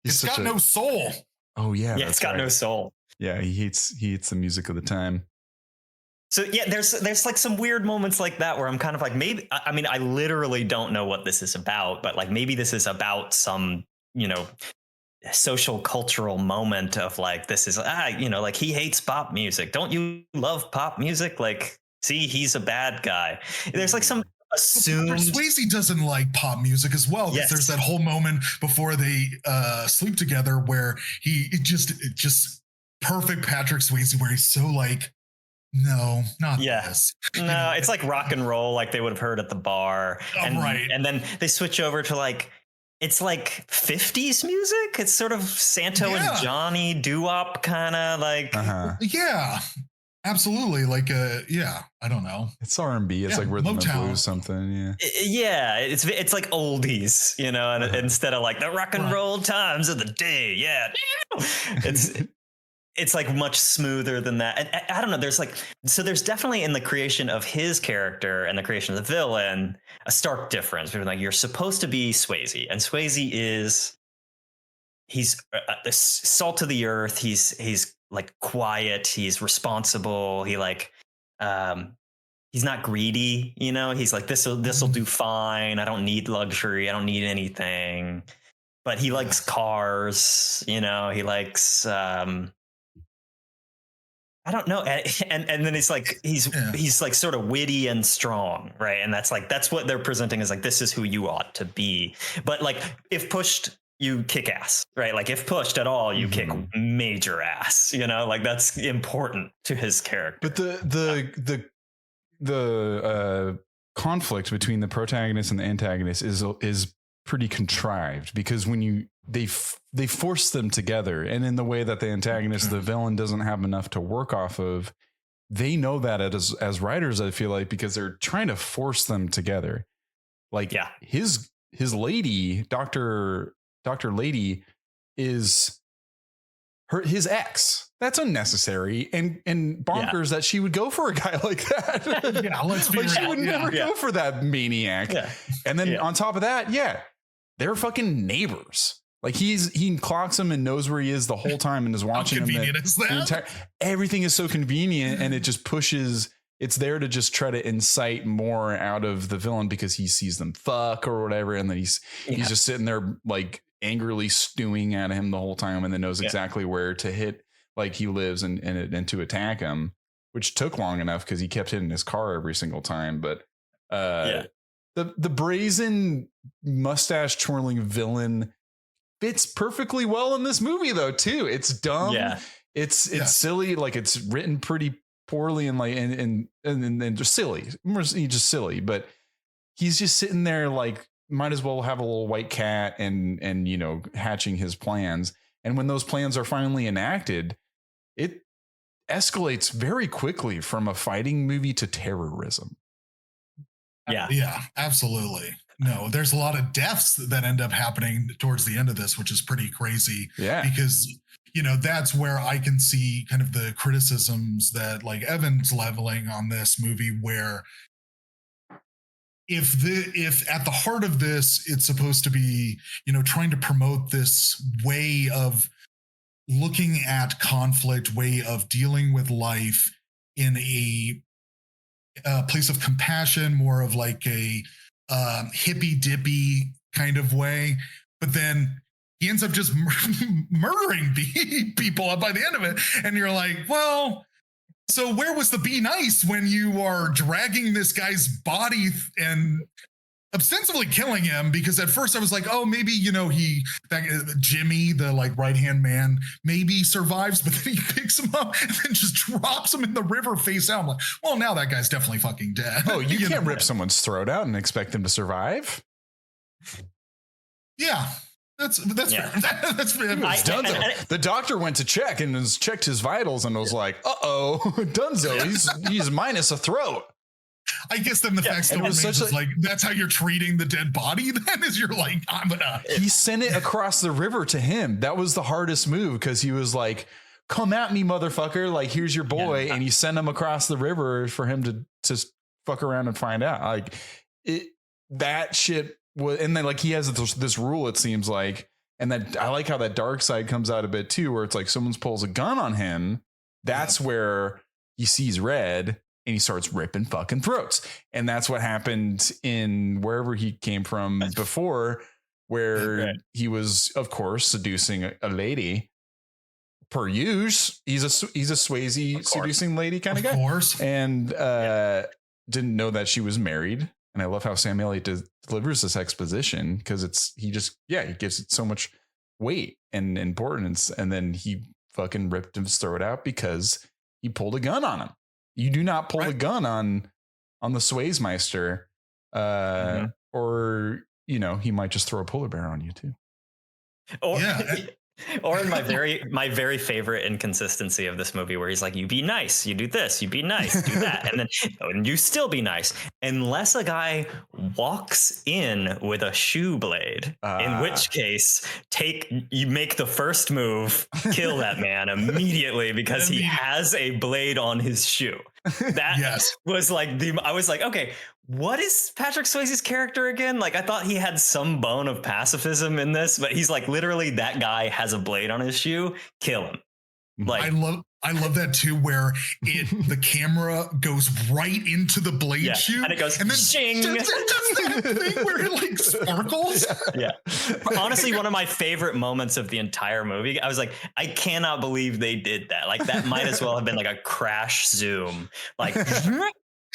Speaker 2: It's got no soul.
Speaker 1: Oh yeah.
Speaker 3: Yeah, it's got no soul.
Speaker 1: Yeah, he hates the music of the time.
Speaker 3: So yeah, there's like some weird moments like that where I'm kind of like, maybe, I mean, I literally don't know what this is about, but like maybe this is about some, social cultural moment of like, this is, like he hates pop music. Don't you love pop music? Like, see, he's a bad guy. There's like some assumed.
Speaker 2: Swayze doesn't like pop music as well. Yes. There's that whole moment before they sleep together where it just perfect Patrick Swayze, where he's so like, No, not
Speaker 3: Yeah.
Speaker 2: this.
Speaker 3: No, it's like rock and roll, like they would have heard at the bar.
Speaker 2: Oh,
Speaker 3: and
Speaker 2: right.
Speaker 3: and then they switch over to like it's like 50s music. It's sort of Santo
Speaker 2: Yeah.
Speaker 3: and Johnny doo-wop kind of like
Speaker 2: Yeah. Absolutely. Like yeah, I don't know.
Speaker 1: It's R&B. It's
Speaker 2: Yeah,
Speaker 1: like rhythm and
Speaker 2: Motown.
Speaker 1: blues something. Yeah.
Speaker 3: Yeah, it's like oldies, you know, and instead of like the rock and
Speaker 2: Right.
Speaker 3: roll times of the day. Yeah. It's like much smoother than that. And I don't know. There's definitely in the creation of his character and the creation of the villain a stark difference between like you're supposed to be Swayze, and Swayze he's salt of the earth. He's like quiet. He's responsible. He's not greedy. You know, he's like this'll do fine. I don't need luxury. I don't need anything. But he likes cars. You know, he likes. I don't know, and then he's like sort of witty and strong, right? And that's what they're presenting as like this is who you ought to be. But like if pushed, you kick ass, right? Like if pushed at all, you kick major ass. You know, like that's important to his character.
Speaker 1: But the conflict between the protagonist and the antagonist is pretty contrived, because when they force them together, and in the way that the antagonist, the villain, doesn't have enough to work off of, they know that as writers, I feel like, because they're trying to force them together. Like his lady, Dr. Lady, is his ex. That's unnecessary and bonkers that she would go for a guy like that.
Speaker 2: Yeah, let's be
Speaker 1: like
Speaker 2: real.
Speaker 1: She would never go for that maniac. Yeah. And then on top of that, they're fucking neighbors. Like he clocks him and knows where he is the whole time and is watching him. How
Speaker 2: convenient is that?
Speaker 1: Everything is so convenient, and it just pushes. It's there to just try to incite more out of the villain because he sees them fuck or whatever, and then he's just sitting there like angrily stewing at him the whole time, and then knows exactly where to hit. Like he lives and to attack him, which took long enough because he kept hitting his car every single time. But the brazen mustache twirling villain fits perfectly well in this movie though too. It's dumb. Yeah. It's silly. Like it's written pretty poorly and like and just silly. He's just silly, but he's just sitting there like might as well have a little white cat and you know, hatching his plans. And when those plans are finally enacted, it escalates very quickly from a fighting movie to terrorism.
Speaker 2: Yeah, absolutely. No, there's a lot of deaths that end up happening towards the end of this, which is pretty crazy. Yeah, because you know that's where I can see kind of the criticisms that like Evan's leveling on this movie, where if at the heart of this it's supposed to be, you know, trying to promote this way of looking at conflict, way of dealing with life in a place of compassion, more of like a hippy dippy kind of way, but then he ends up just murdering people by the end of it, and you're like, well, so where was the be nice when you are dragging this guy's body and ostensibly killing him? Because at first I was like, oh, maybe, you know, Jimmy, the like right-hand man, maybe survives, but then he picks him up and then just drops him in the river face out. I'm like, well, now that guy's definitely fucking dead.
Speaker 1: Oh, you can't rip someone's throat out and expect them to survive.
Speaker 2: Yeah. That's fair. That's fair.
Speaker 1: The doctor went to check and checked his vitals and was like, uh-oh, Dunzo, he's minus a throat.
Speaker 2: I guess then the fact still remains like that's how you're treating the dead body. Then is you're like, I'm gonna.
Speaker 1: He sent it across the river to him. That was the hardest move because he was like, "Come at me, motherfucker! Like here's your boy," and he sent him across the river for him to fuck around and find out. Like that shit was, and then like he has this rule. It seems like, and that I like how that dark side comes out a bit too, where it's like someone pulls a gun on him. That's where he sees red. And he starts ripping fucking throats. And that's what happened in wherever he came from before, where he was, of course, seducing a lady. Per use, he's a Swayze seducing lady kind of guy. Of course. And didn't know that she was married. And I love how Sam Elliott delivers this exposition because he gives it so much weight and importance. And then he fucking ripped his throat out because he pulled a gun on him. You do not pull the gun on the Swayze Meister, or he might just throw a polar bear on you too.
Speaker 3: Or or in my very favorite inconsistency of this movie, where he's like, you be nice, you do this, you be nice, do that, and then you still be nice, unless a guy walks in with a shoe blade, in which case you make the first move, kill that man immediately because he has a blade on his shoe. That was like I was like, okay, what is Patrick Swayze's character again? Like, I thought he had some bone of pacifism in this, but he's like, literally, that guy has a blade on his shoe. Kill him. Like,
Speaker 2: I love that too, where the camera goes right into the blade shoe,
Speaker 3: and it goes,
Speaker 2: and then
Speaker 3: shing.
Speaker 2: Does that thing where it like sparkles.
Speaker 3: Yeah. Honestly, one of my favorite moments of the entire movie. I was like, I cannot believe they did that. Like, that might as well have been like a crash zoom. Like,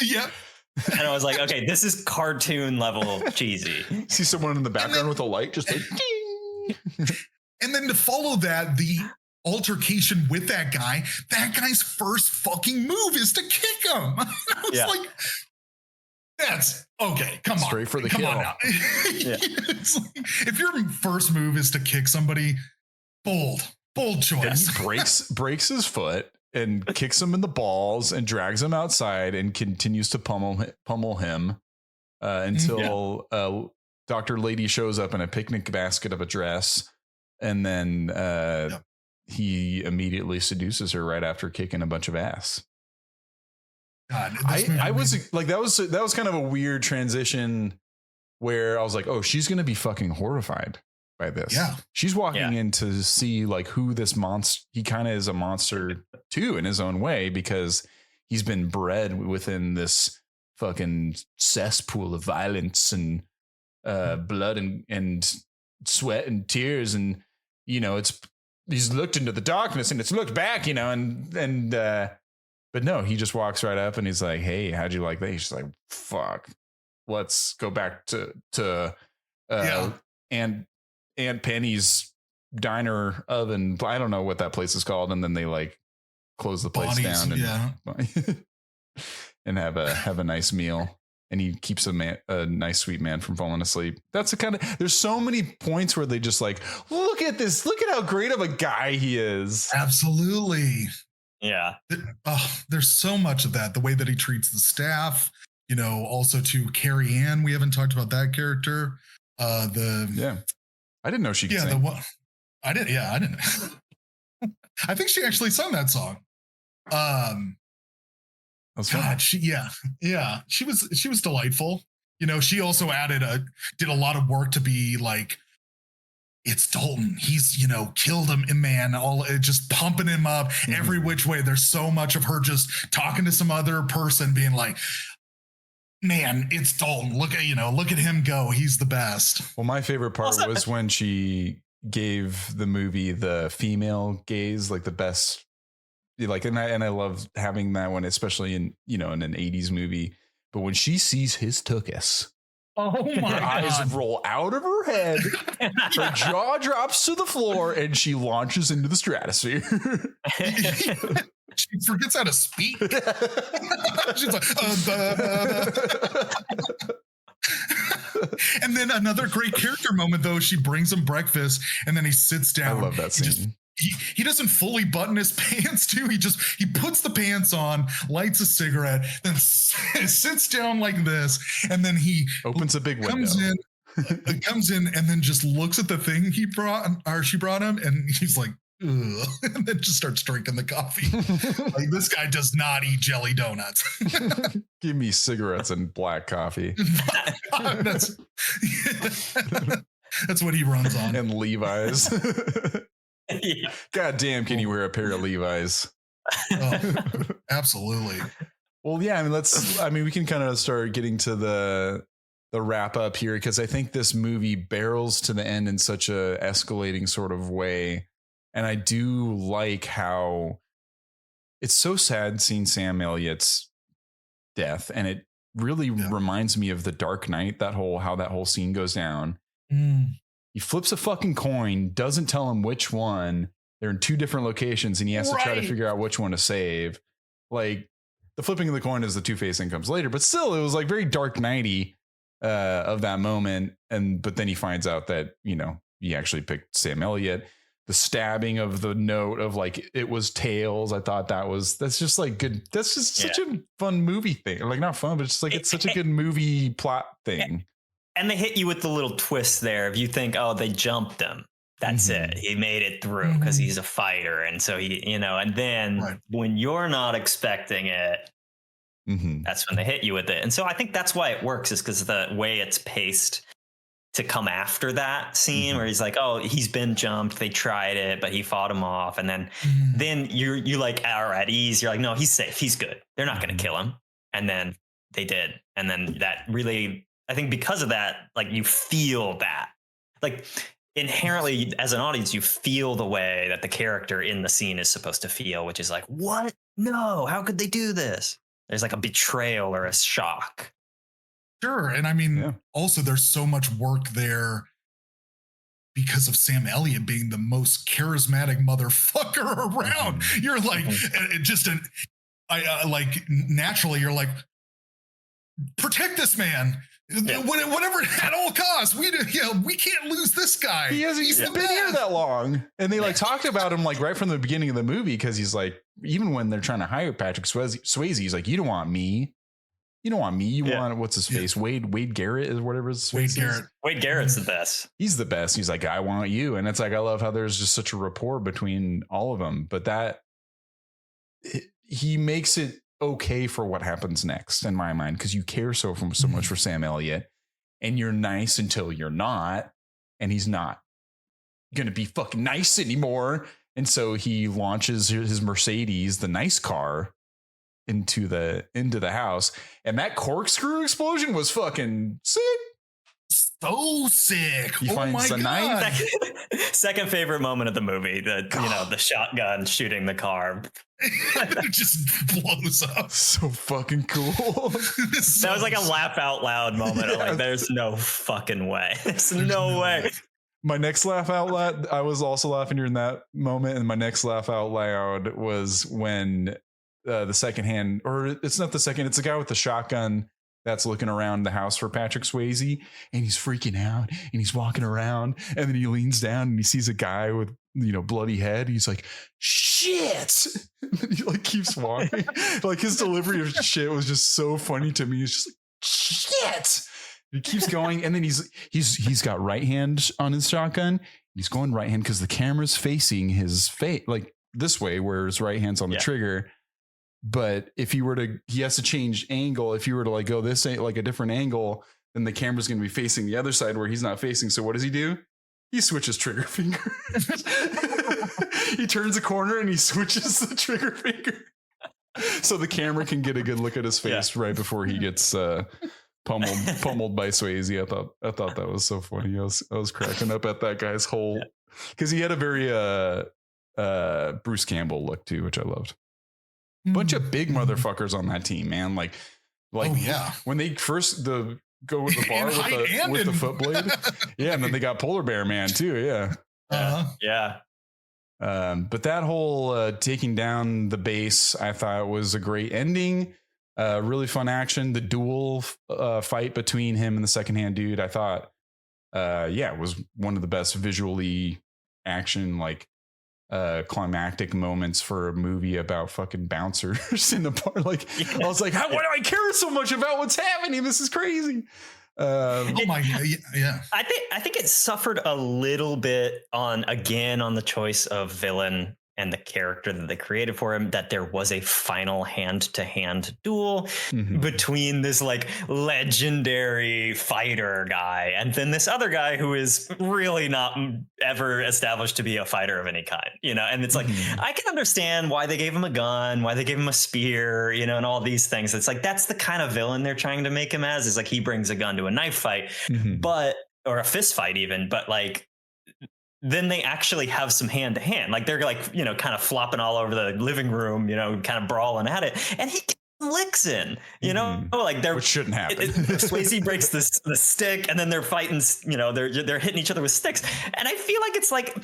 Speaker 2: yeah.
Speaker 3: And I was like, okay, this is cartoon level cheesy.
Speaker 1: See someone in the background with a light, just like,
Speaker 2: and then to follow that, the altercation with that guy's first fucking move is to kick him. I was like, that's okay. Come on,
Speaker 1: straight for the kill.
Speaker 2: On now. It's like, if your first move is to kick somebody, bold choice.
Speaker 1: And he breaks his foot and kicks him in the balls and drags him outside and continues to pummel him until Dr. Lady shows up in a picnic basket of a dress, and then he immediately seduces her right after kicking a bunch of ass.
Speaker 2: God,
Speaker 1: I was like, that was kind of a weird transition where I was like, oh, she's gonna be fucking horrified by this.
Speaker 2: Yeah,
Speaker 1: she's walking in to see like who this monster. He kind of is a monster too in his own way, because he's been bred within this fucking cesspool of violence and blood and sweat and tears, and he's looked into the darkness and it's looked back, but no, he just walks right up and he's like, hey, how'd you like that? He's just like, fuck, let's go back to Aunt Penny's diner oven. I don't know what that place is called. And then they like close the place down and have a nice meal. And he keeps a nice sweet man from falling asleep. That's the kind of, there's so many points where they just like, look at this, look at how great of a guy he is.
Speaker 2: Absolutely.
Speaker 3: Yeah.
Speaker 2: There's so much of that. The way that he treats the staff, also to Carrie Ann. We haven't talked about that character.
Speaker 1: I didn't know she could sing.
Speaker 2: I didn't. I think she actually sung that song. God, she was delightful. She also did a lot of work to be like, it's Dalton. He's, killed him, man. Just pumping him up every which way. There's so much of her just talking to some other person, being like, man, it's Dalton. Look at him go. He's the best.
Speaker 1: Well, my favorite part was when she gave the movie the female gaze, like the best. Like, and I love having that one, especially in an 80s movie. But when she sees his tuchus,
Speaker 2: oh my
Speaker 1: her
Speaker 2: God.
Speaker 1: eyes roll out of her head, her jaw drops to the floor, and she launches into the stratosphere.
Speaker 2: She forgets how to speak. She's like, and then another great character moment, though, she brings him breakfast and then he sits down.
Speaker 1: I love that scene.
Speaker 2: He doesn't fully button his pants too. He puts the pants on, lights a cigarette, then sits down like this, and then he
Speaker 1: opens a big window.
Speaker 2: Comes in and then just looks at the thing she brought him, and he's like, ugh, and then just starts drinking the coffee. Like, this guy does not eat jelly donuts.
Speaker 1: Give me cigarettes and black coffee.
Speaker 2: That's what he runs on.
Speaker 1: And Levi's.
Speaker 3: Yeah.
Speaker 1: God damn, can you wear a pair of Levi's?
Speaker 2: Oh, absolutely.
Speaker 1: Well, yeah, we can kind of start getting to the wrap up here, because I think this movie barrels to the end in such a escalating sort of way. And I do like how it's so sad seeing Sam Elliott's death. And it really reminds me of The Dark Knight, how that whole scene goes down. He flips a fucking coin, doesn't tell him which one. They're in two different locations and he has to try to figure out which one to save. Like, the flipping of the coin is the two-facing comes later, but still it was like very Dark Knighty of that moment. But then he finds out that, you know, he actually picked Sam Elliott. The stabbing of the note of like, it was Tails. I thought that's just like good. That's just such a fun movie thing. Like not fun, but it's like, it's such a good movie plot thing.
Speaker 3: And they hit you with the little twist there. If you think, oh, they jumped him. That's it. He made it through because he's a fighter. And so he, you know, and then when you're not expecting it, that's when they hit you with it. And so I think that's why it works, is because the way it's paced to come after that scene where he's like, oh, he's been jumped. They tried it, but he fought him off. And then you like are at ease. You're like, no, he's safe. He's good. They're not going to kill him. And then they did. And then that really, I think because of that, like you feel that like inherently as an audience, you feel the way that the character in the scene is supposed to feel, which is like, what? No, how could they do this? There's like a betrayal or a shock.
Speaker 2: Sure. And I mean, also there's so much work there because of Sam Elliott being the most charismatic motherfucker around. You're like, like naturally you're like, protect this man. Whatever, at all costs. We can't lose this guy.
Speaker 1: He's been here that long. And they like talked about him like right from the beginning of the movie, because he's like, even when they're trying to hire Patrick Swayze, he's like, you don't want me. You want what's his face? Wade Garrett is whatever his face is.
Speaker 3: Wade Garrett's the best.
Speaker 1: He's the best. He's like, I want you. And it's like, I love how there's just such a rapport between all of them, but he makes it okay for what happens next in my mind, because you care so much for Sam Elliott, and you're nice until you're not, and he's not going to be fucking nice anymore. And so he launches his Mercedes, the nice car, into the house, and that corkscrew explosion was fucking sick.
Speaker 2: So sick.
Speaker 1: He finds the knife.
Speaker 3: Second favorite moment of the movie, the shotgun shooting the car.
Speaker 2: It just blows up.
Speaker 1: So fucking cool.
Speaker 3: That was like a laugh out loud moment. I'm like, there's no fucking way. There's no way.
Speaker 1: My next laugh out loud, I was also laughing during that moment, and my next laugh out loud was when the second hand, or it's not the second, it's the guy with the shotgun that's looking around the house for Patrick Swayze, and he's freaking out, and he's walking around, and then he leans down and he sees a guy with, bloody head. He's like, shit. And then he like keeps walking. Like his delivery of shit was just so funny to me. He's just like, shit. He keeps going, and then he's got right hand on his shotgun. He's going right hand because the camera's facing his face, like this way, where his right hand's on the trigger. But if he has to change angle. If you were to like go this like a different angle, then the camera's going to be facing the other side where he's not facing. So what does he do? He switches trigger finger. He turns a corner and he switches the trigger finger, so the camera can get a good look at his face right before he gets pummeled by Swayze. I thought that was so funny. I was cracking up at that guy's whole, because he had a very Bruce Campbell look too, which I loved. Bunch of big motherfuckers on that team, man. Like when they first go to the bar with the foot blade, and then they got Polar Bear Man too, but that whole taking down the base, I thought was a great ending. Really fun action. The duel fight between him and the secondhand dude, I thought, it was one of the best visually action, like climactic moments for a movie about fucking bouncers in the bar. Like I was like, why do I care so much about what's happening? This is crazy.
Speaker 2: Oh my god, yeah.
Speaker 3: I think it suffered a little bit on the choice of villain and the character that they created for him, that there was a final hand-to-hand duel between this like legendary fighter guy and then this other guy who is really not ever established to be a fighter of any kind, and it's like, I can understand why they gave him a gun, why they gave him a spear, and all these things. It's like, that's the kind of villain they're trying to make him as, is like he brings a gun to a knife fight, or a fist fight even, but like, then they actually have some hand to hand. Like they're like, kind of flopping all over the living room, kind of brawling at it. And he licks in, like
Speaker 1: which shouldn't happen.
Speaker 3: Swayze breaks the stick, and then they're fighting, they're hitting each other with sticks. And I feel like it's like,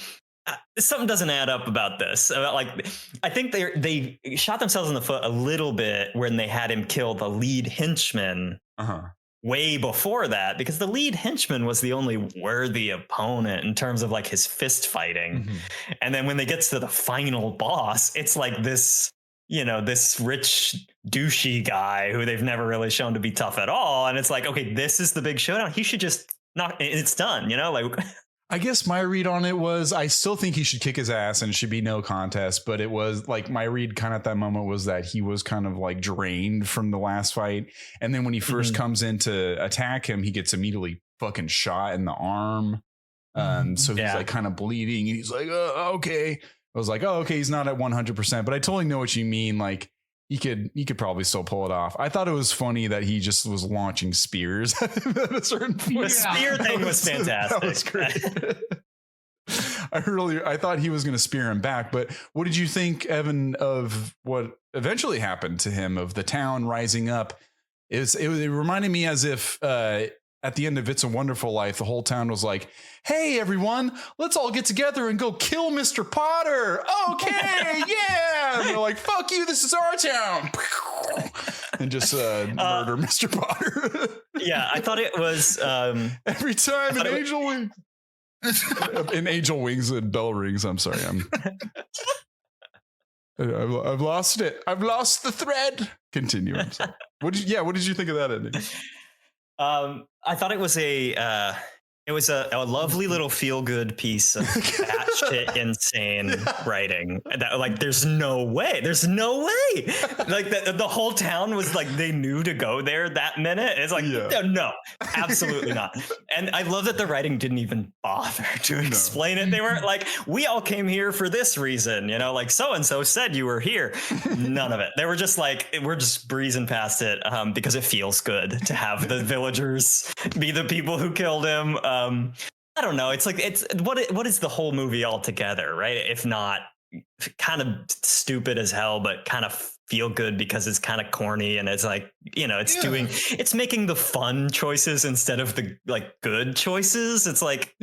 Speaker 3: something doesn't add up about this. Like, I think they shot themselves in the foot a little bit when they had him kill the lead henchman way before that, because the lead henchman was the only worthy opponent in terms of like his fist fighting. And then when they get to the final boss, it's like this, you know, this rich douchey guy who they've never really shown to be tough at all. And it's like, okay, this is the big showdown. He should just not, it's done, you know, like.
Speaker 1: I guess my read on it was I still think he should kick his ass and it should be no contest. But it was like my read kind of at that moment was that he was kind of like drained from the last fight. And then when he first comes in to attack him, he gets immediately fucking shot in the arm. So he's like kind of bleeding and he's like, OK. I was like, oh, OK, he's not at 100%. But I totally know what you mean. Like he could probably still pull it off. I thought it was funny that he just was launching spears at a certain point.
Speaker 3: The spear thing was fantastic.
Speaker 1: That was great. I thought he was going to spear him back. But what did you think, Evan, of what eventually happened to him, of the town rising up? It reminded me as if at the end of It's a Wonderful Life, the whole town was like, hey, everyone, let's all get together and go kill Mr. Potter. Okay, yeah. And they're like, fuck you, this is our town. And just murder Mr. Potter.
Speaker 3: Yeah, I thought it was...
Speaker 1: every time an angel wings. In angel wings and bell rings. I'm sorry. I've lost it. I've lost the thread. Continue. I'm sorry. What did you think of that ending?
Speaker 3: I thought it was a lovely little feel good piece of batshit insane writing. That, like, there's no way. Like the whole town was like, they knew to go there that minute. It's like, no, absolutely not. And I love that the writing didn't even bother to explain it. They weren't like, we all came here for this reason, you know, like so-and-so said you were here. None of it. They were just like, we're just breezing past it because it feels good to have the villagers be the people who killed him. I don't know. It's like, it's what is the whole movie altogether, right? If not kind of stupid as hell, but kind of feel good because it's kind of corny and it's like, you know, it's making the fun choices instead of the like good choices. It's like,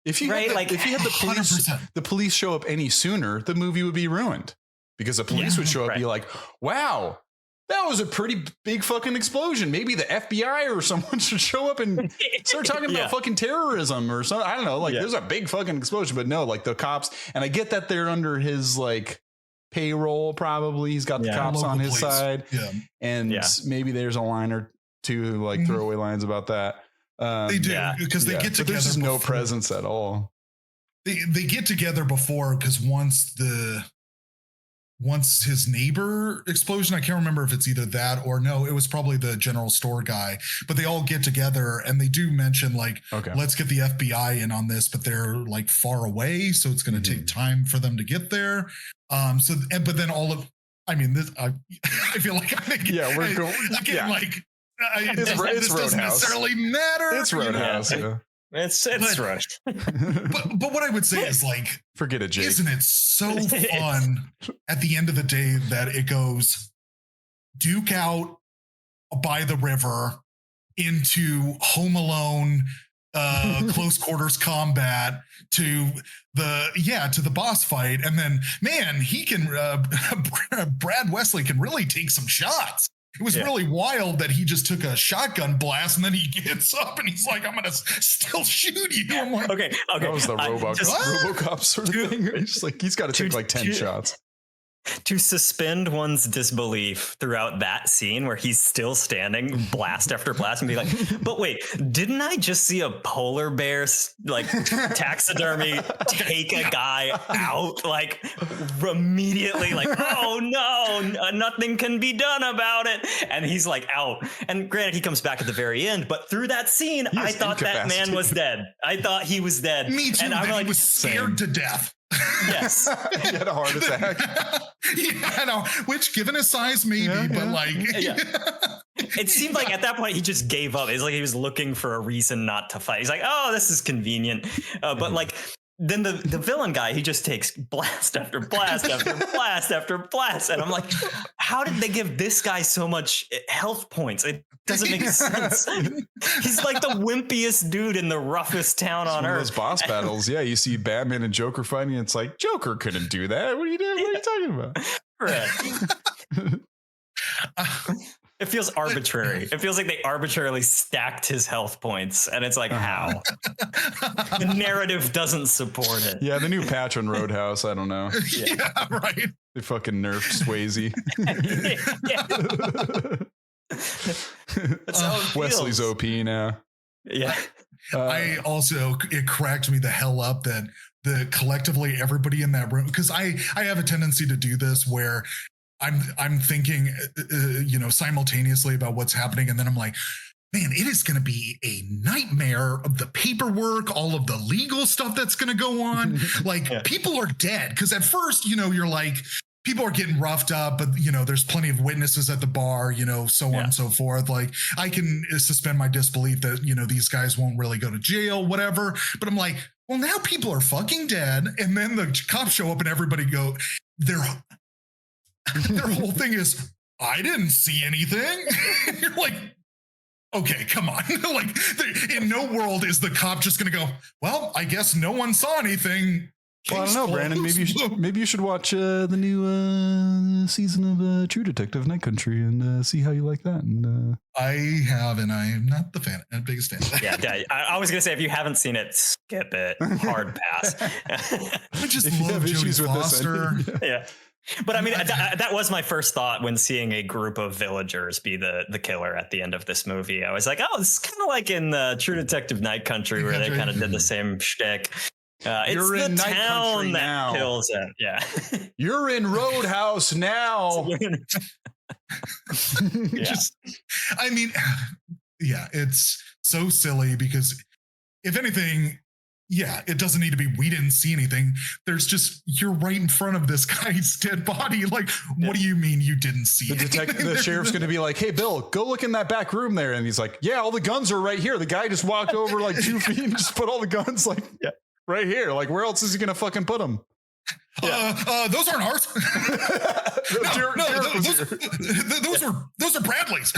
Speaker 1: if you had the police show up any sooner, the movie would be ruined because the police would show up and be like, wow, that was a pretty big fucking explosion. Maybe the FBI or someone should show up and start talking about fucking terrorism or something. I don't know. Like there's a big fucking explosion, but no, like the cops. And I get that they're under his like payroll. Probably he's got the cops on his side. Yeah. And maybe there's a line or two like throwaway lines about that.
Speaker 2: They do because they get together.
Speaker 1: There's just no presence at all.
Speaker 2: They get together before because once his neighbor explosion, I can't remember if it's either that or no, it was probably the general store guy, but they all get together and they do mention like, let's get the FBI in on this, but they're like far away. So it's going to take time for them to get there. But then I feel like we're going again, like this doesn't necessarily matter.
Speaker 1: It's Roadhouse.
Speaker 3: It's right.
Speaker 2: but what I would say is like,
Speaker 1: forget it, Jake.
Speaker 2: Isn't it so fun at the end of the day that it goes Duke out by the river into Home Alone, close quarters combat to the boss fight. And then, man, he can, Brad Wesley can really take some shots. It was really wild that he just took a shotgun blast and then he gets up and he's like, I'm going to still shoot you. I'm like,
Speaker 3: okay.
Speaker 1: That was the RoboCop sort of thing. It's like, he's got to take like 10 shots.
Speaker 3: To suspend one's disbelief throughout that scene where he's still standing blast after blast and be like, but wait, didn't I just see a polar bear like taxidermy take a guy out like immediately, like, oh no, nothing can be done about it. And he's like out. And granted, he comes back at the very end, but through that scene, I thought that man was dead. I thought he was dead.
Speaker 2: Me too.
Speaker 3: And I'm like,
Speaker 2: he was scared to death.
Speaker 3: Yes.
Speaker 1: He had a heart attack.
Speaker 2: Which given his size, maybe, but like
Speaker 3: it seemed like at that point he just gave up. It's like he was looking for a reason not to fight. He's like, oh, this is convenient. But like then the villain guy, he just takes blast after blast after blast after blast. And I'm like, how did they give this guy so much health points? It doesn't make sense. He's like the wimpiest dude in the roughest town on earth.
Speaker 1: Those boss battles. Yeah. You see Batman and Joker fighting. It's like, Joker couldn't do that. What are you doing? What are you talking about?
Speaker 3: Right. It feels arbitrary. It feels like they arbitrarily stacked his health points. And it's like, how? The narrative doesn't support it.
Speaker 1: Yeah, the new patch on Roadhouse. I don't know.
Speaker 2: Yeah, right.
Speaker 1: They fucking nerfed Swayze.
Speaker 3: That's how it feels.
Speaker 1: Wesley's OP now.
Speaker 3: Yeah.
Speaker 2: I also, it cracked me the hell up that collectively everybody in that room, because I have a tendency to do this where I'm thinking, simultaneously about what's happening. And then I'm like, man, it is going to be a nightmare of the paperwork, all of the legal stuff that's going to go on. Like people are dead. Because at first, you're like, people are getting roughed up, but there's plenty of witnesses at the bar, so on and so forth. Like I can suspend my disbelief that, these guys won't really go to jail, whatever. But I'm like, well, now people are fucking dead. And then the cops show up and everybody go, their whole thing is, I didn't see anything. You're like, okay, come on. Like in no world is the cop just going to go, well, I guess no one saw anything.
Speaker 1: Well, I don't know, Brandon. Maybe you should watch the new season of True Detective Night Country and see how you like that. And
Speaker 2: I have, and I am not the biggest fan.
Speaker 3: Yeah, I was gonna say if you haven't seen it, skip it. Hard pass.
Speaker 2: I just love Jodie Foster.
Speaker 3: Yeah. But I mean, that was my first thought when seeing a group of villagers be the killer at the end of this movie. I was like, oh, this is kind of like in True Detective Night Country where they kind of did the same shtick. It's
Speaker 1: You're
Speaker 3: the
Speaker 1: in Night
Speaker 3: town
Speaker 1: Country
Speaker 3: that
Speaker 1: now.
Speaker 3: kills him. Yeah.
Speaker 1: You're in Roadhouse now.
Speaker 2: It's so silly because if anything, it doesn't need to be, we didn't see anything. There's just, you're right in front of this guy's dead body. Like, what do you mean you didn't see it?
Speaker 1: The sheriff's going to be like, hey, Bill, go look in that back room there. And he's like, yeah, all the guns are right here. The guy just walked over like 2 feet and just put all the guns right here. Like, where else is he going to fucking put them?
Speaker 2: Those aren't ours. Those are Bradley's.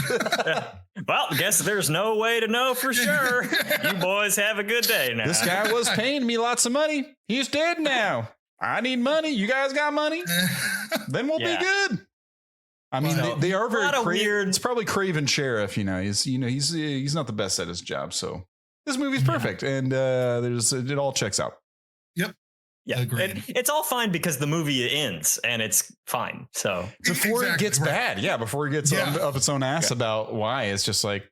Speaker 3: Well, guess there's no way to know for sure. You boys have a good day now.
Speaker 1: This guy was paying me lots of money. He's dead now. I need money. You guys got money? Then we'll be good. I mean, they are very weird. It's probably Craven Sheriff. He's not the best at his job. So this movie's perfect, and it all checks out.
Speaker 2: Yep.
Speaker 3: Yeah, it's all fine because the movie ends and it's fine. So
Speaker 1: before it gets bad, before it gets up its own ass about why, it's just like,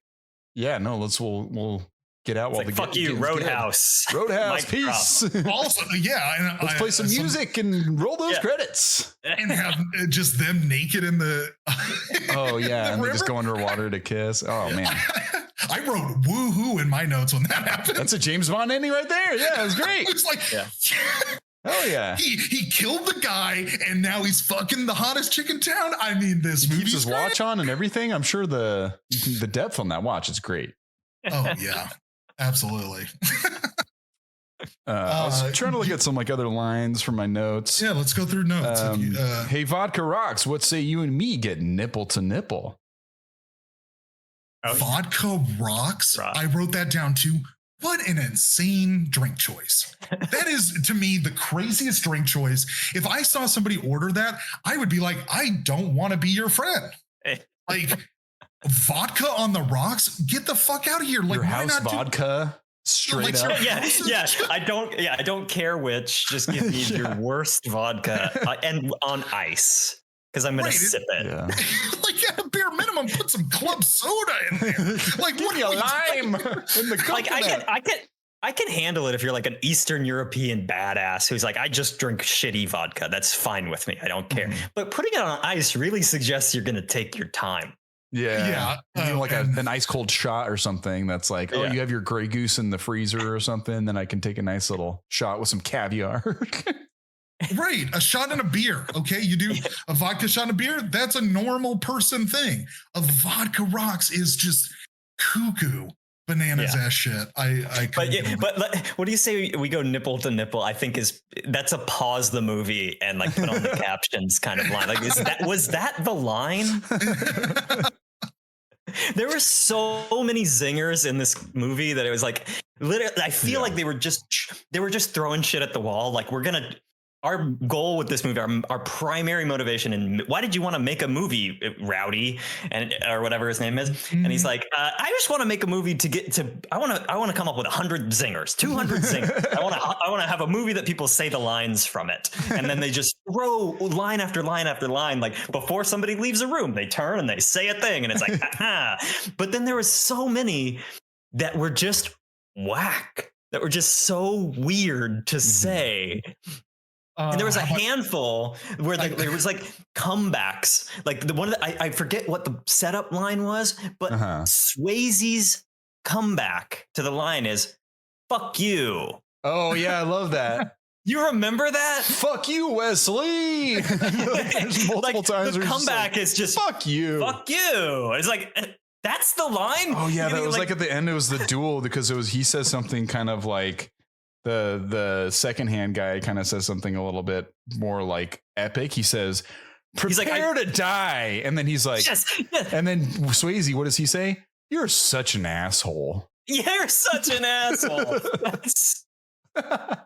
Speaker 1: we'll get out while the
Speaker 3: fuck you, Roadhouse.
Speaker 1: Roadhouse, peace.
Speaker 2: Also,
Speaker 1: let's play some music and roll those credits
Speaker 2: and have just them naked in the.
Speaker 1: Oh yeah, and they just go underwater to kiss. Oh man.
Speaker 2: I wrote woohoo in my notes when that happened.
Speaker 1: That's a James Bond ending right there. Yeah, it was great.
Speaker 2: It's like,
Speaker 1: oh yeah.
Speaker 2: He killed the guy and now he's fucking the hottest chick in town. I mean, this movie
Speaker 1: keeps his watch on and everything. I'm sure the depth on that watch is great.
Speaker 2: Oh yeah, absolutely.
Speaker 1: I was trying to look at some other lines from my notes.
Speaker 2: Yeah, let's go through notes.
Speaker 1: Hey, Vodka Rocks, what say you and me get nipple to nipple?
Speaker 2: Vodka rocks. I wrote that down too. What an insane drink choice. That is, to me, the craziest drink choice. If I saw somebody order that, I would be like, I don't want to be your friend. Like, vodka on the rocks? Get the fuck out of here. Like,
Speaker 1: your house vodka? Straight up.
Speaker 3: Yeah. I don't care which. Just give me your worst vodka and on ice. Because I'm going to sip it.
Speaker 1: Yeah.
Speaker 2: Like, at a bare minimum, put some club soda in there. Like,
Speaker 1: give me a lime in the coconut.
Speaker 3: Like, I can handle it if you're like an Eastern European badass who's like, I just drink shitty vodka. That's fine with me. I don't care. Mm-hmm. But putting it on ice really suggests you're going to take your time.
Speaker 1: Yeah. Like an ice cold shot or something that's like, you have your Grey Goose in the freezer or something. Then I can take a nice little shot with some caviar.
Speaker 2: Right. A shot and a beer. Okay. You do a vodka shot and a beer. That's a normal person thing. A vodka rocks is just cuckoo. bananas ass shit.
Speaker 3: But what do you say we go nipple to nipple? I think that's a pause the movie and like put on the captions kind of line. Like, was that the line? There were so many zingers in this movie that it was like, literally, I feel like they were just throwing shit at the wall. Like, our goal with this movie, our primary motivation, and why did you want to make a movie, Rowdy, or whatever his name is? Mm-hmm. And he's like, I just want to make a movie I want to come up with 100 zingers, 200 zingers. I want to have a movie that people say the lines from it, and then they just throw line after line after line. Like, before somebody leaves a room, they turn and they say a thing, and it's like, But then there was so many that were just whack, that were just so weird to say. And there was a handful where there was like comebacks, like the one that I forget what the setup line was, but Swayze's comeback to the line is "fuck you." Oh yeah, I love that. You remember that? Fuck you, Wesley. There's multiple times. The comeback is just "fuck you, fuck you." It's like, that's the line. Oh yeah, that was like at the end. It was the duel because he says something kind of like. The secondhand guy kind of says something a little bit more like epic. He says, "Prepare to die," and then he's like, yes. And then Swayze, what does he say? "You're such an asshole." You're such an asshole.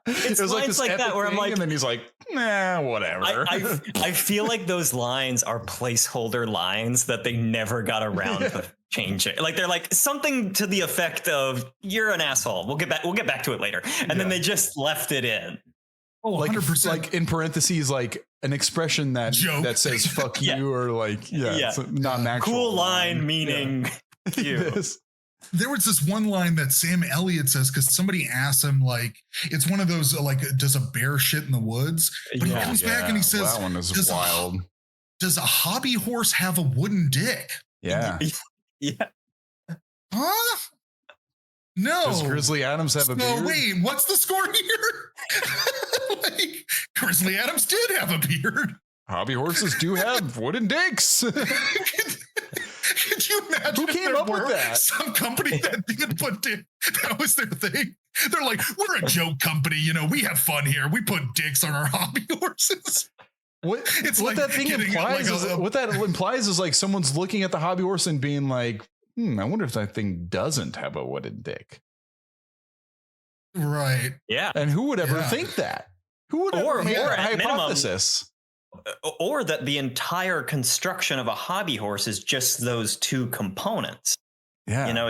Speaker 3: It's lines like that where I'm like, and then he's like, "Nah, whatever." I feel like those lines are placeholder lines that they never got around to changing. Like, they're like something to the effect of "you're an asshole." We'll get back to it later, and then they just left it in. Oh, 100%. Like in parentheses, like an expression that says "fuck you" or like it's not an actual cool line meaning you.
Speaker 2: There was this one line that Sam Elliott says because somebody asked him, like, it's one of those, like, does a bear shit in the woods? But he comes back and he says, that one is wild. Does a hobby horse have a wooden dick? Yeah. Yeah. Huh? No. Does Grizzly Adams have a beard? No, wait, what's the score here? Like, Grizzly Adams did have a beard. Hobby horses do have wooden dicks. Could you imagine? Who came up with that? Some company that did put that was their thing. They're like, we're a joke company, we have fun here. We put dicks on our hobby horses. What that implies is like someone's looking at the hobby horse and being like, I wonder if that thing doesn't have a wooden dick. Right. Yeah. And who would ever think that? Who would ever make that hypothesis? Or that the entire construction of a hobby horse is just those two components. Yeah.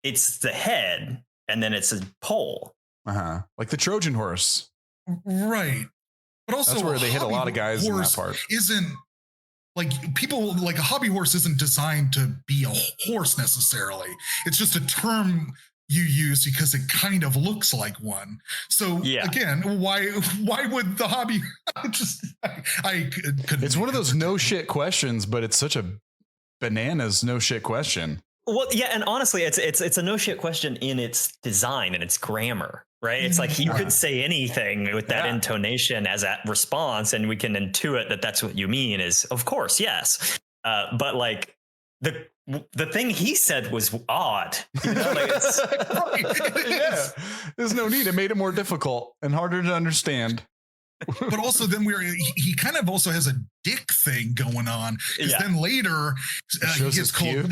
Speaker 2: It's the head and then it's a pole. Like the Trojan horse. Right. But also that's where they hit a lot of guys in that part. Isn't like people like a hobby horse isn't designed to be a horse necessarily. It's just a term you use because it kind of looks like one. So again, why would the hobby I couldn't. It's one of those no shit questions, but it's such a bananas no shit question. Well, yeah, and honestly, it's a no shit question in its design and its grammar, right? It's like he could say anything with that intonation as a response, and we can intuit that that's what you mean is, of course, yes. But like the thing he said was odd. There's no need. It made it more difficult and harder to understand. But also then he kind of also has a dick thing going on because then later he gets called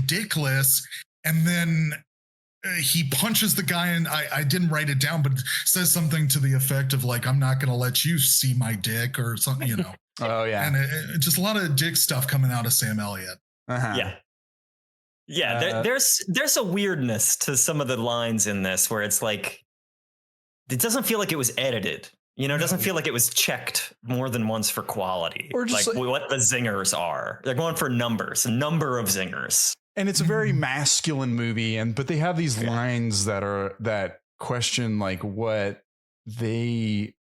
Speaker 2: dickless, and then he punches the guy, and I didn't write it down, but says something to the effect of like, "I'm not going to let you see my dick," or something, Oh yeah. And just a lot of dick stuff coming out of Sam Elliott. There's a weirdness to some of the lines in this where it's like, it doesn't feel like it was edited. It doesn't feel like it was checked more than once for quality. Or just like what the zingers are. They're going for a number of zingers. And it's a very masculine movie, but they have these lines that question like what they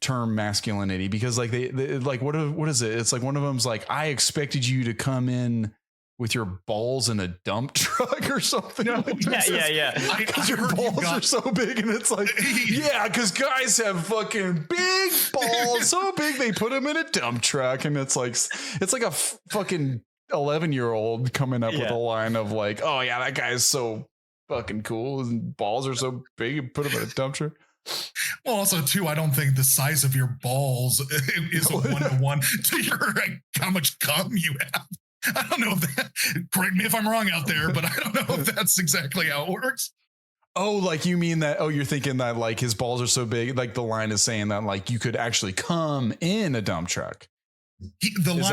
Speaker 2: term masculinity, because like they like what is it? It's like one of them's like, "I expected you to come in with your balls in a dump truck," or something. No, because your balls are so big, and it's like, because guys have fucking big balls, so big they put them in a dump truck, and it's like a fucking
Speaker 1: 11-year-old coming up with a line of like, oh yeah, that guy's so fucking cool. His balls are so big, you put him in a dump truck.
Speaker 2: Well, also too, I don't think the size of your balls is a 1-to-1 to your how much cum you have. I don't know if that, correct me if I'm wrong out there, but I don't know if that's exactly how it works.
Speaker 1: Oh, like you mean that, you're thinking that like his balls are so big, like the line is saying that like you could actually come in a dump truck. Because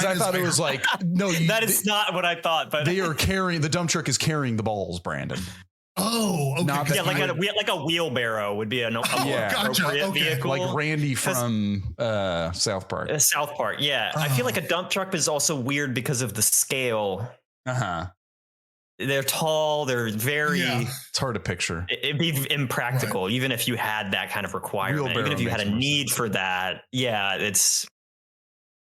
Speaker 1: I thought it was like, no,
Speaker 3: that is not what I thought, but
Speaker 1: the dump truck is carrying the balls, Brandon.
Speaker 2: Oh, okay.
Speaker 3: Yeah, like a wheelbarrow would be appropriate vehicle.
Speaker 1: Like Randy from South Park.
Speaker 3: South Park, yeah. I feel like a dump truck is also weird because of the scale. They're tall. They're very. Yeah.
Speaker 1: It's hard to picture.
Speaker 3: It'd be impractical, even if you had that kind of requirement. Wheelbarrow, even if you had a need for that. Yeah, it's.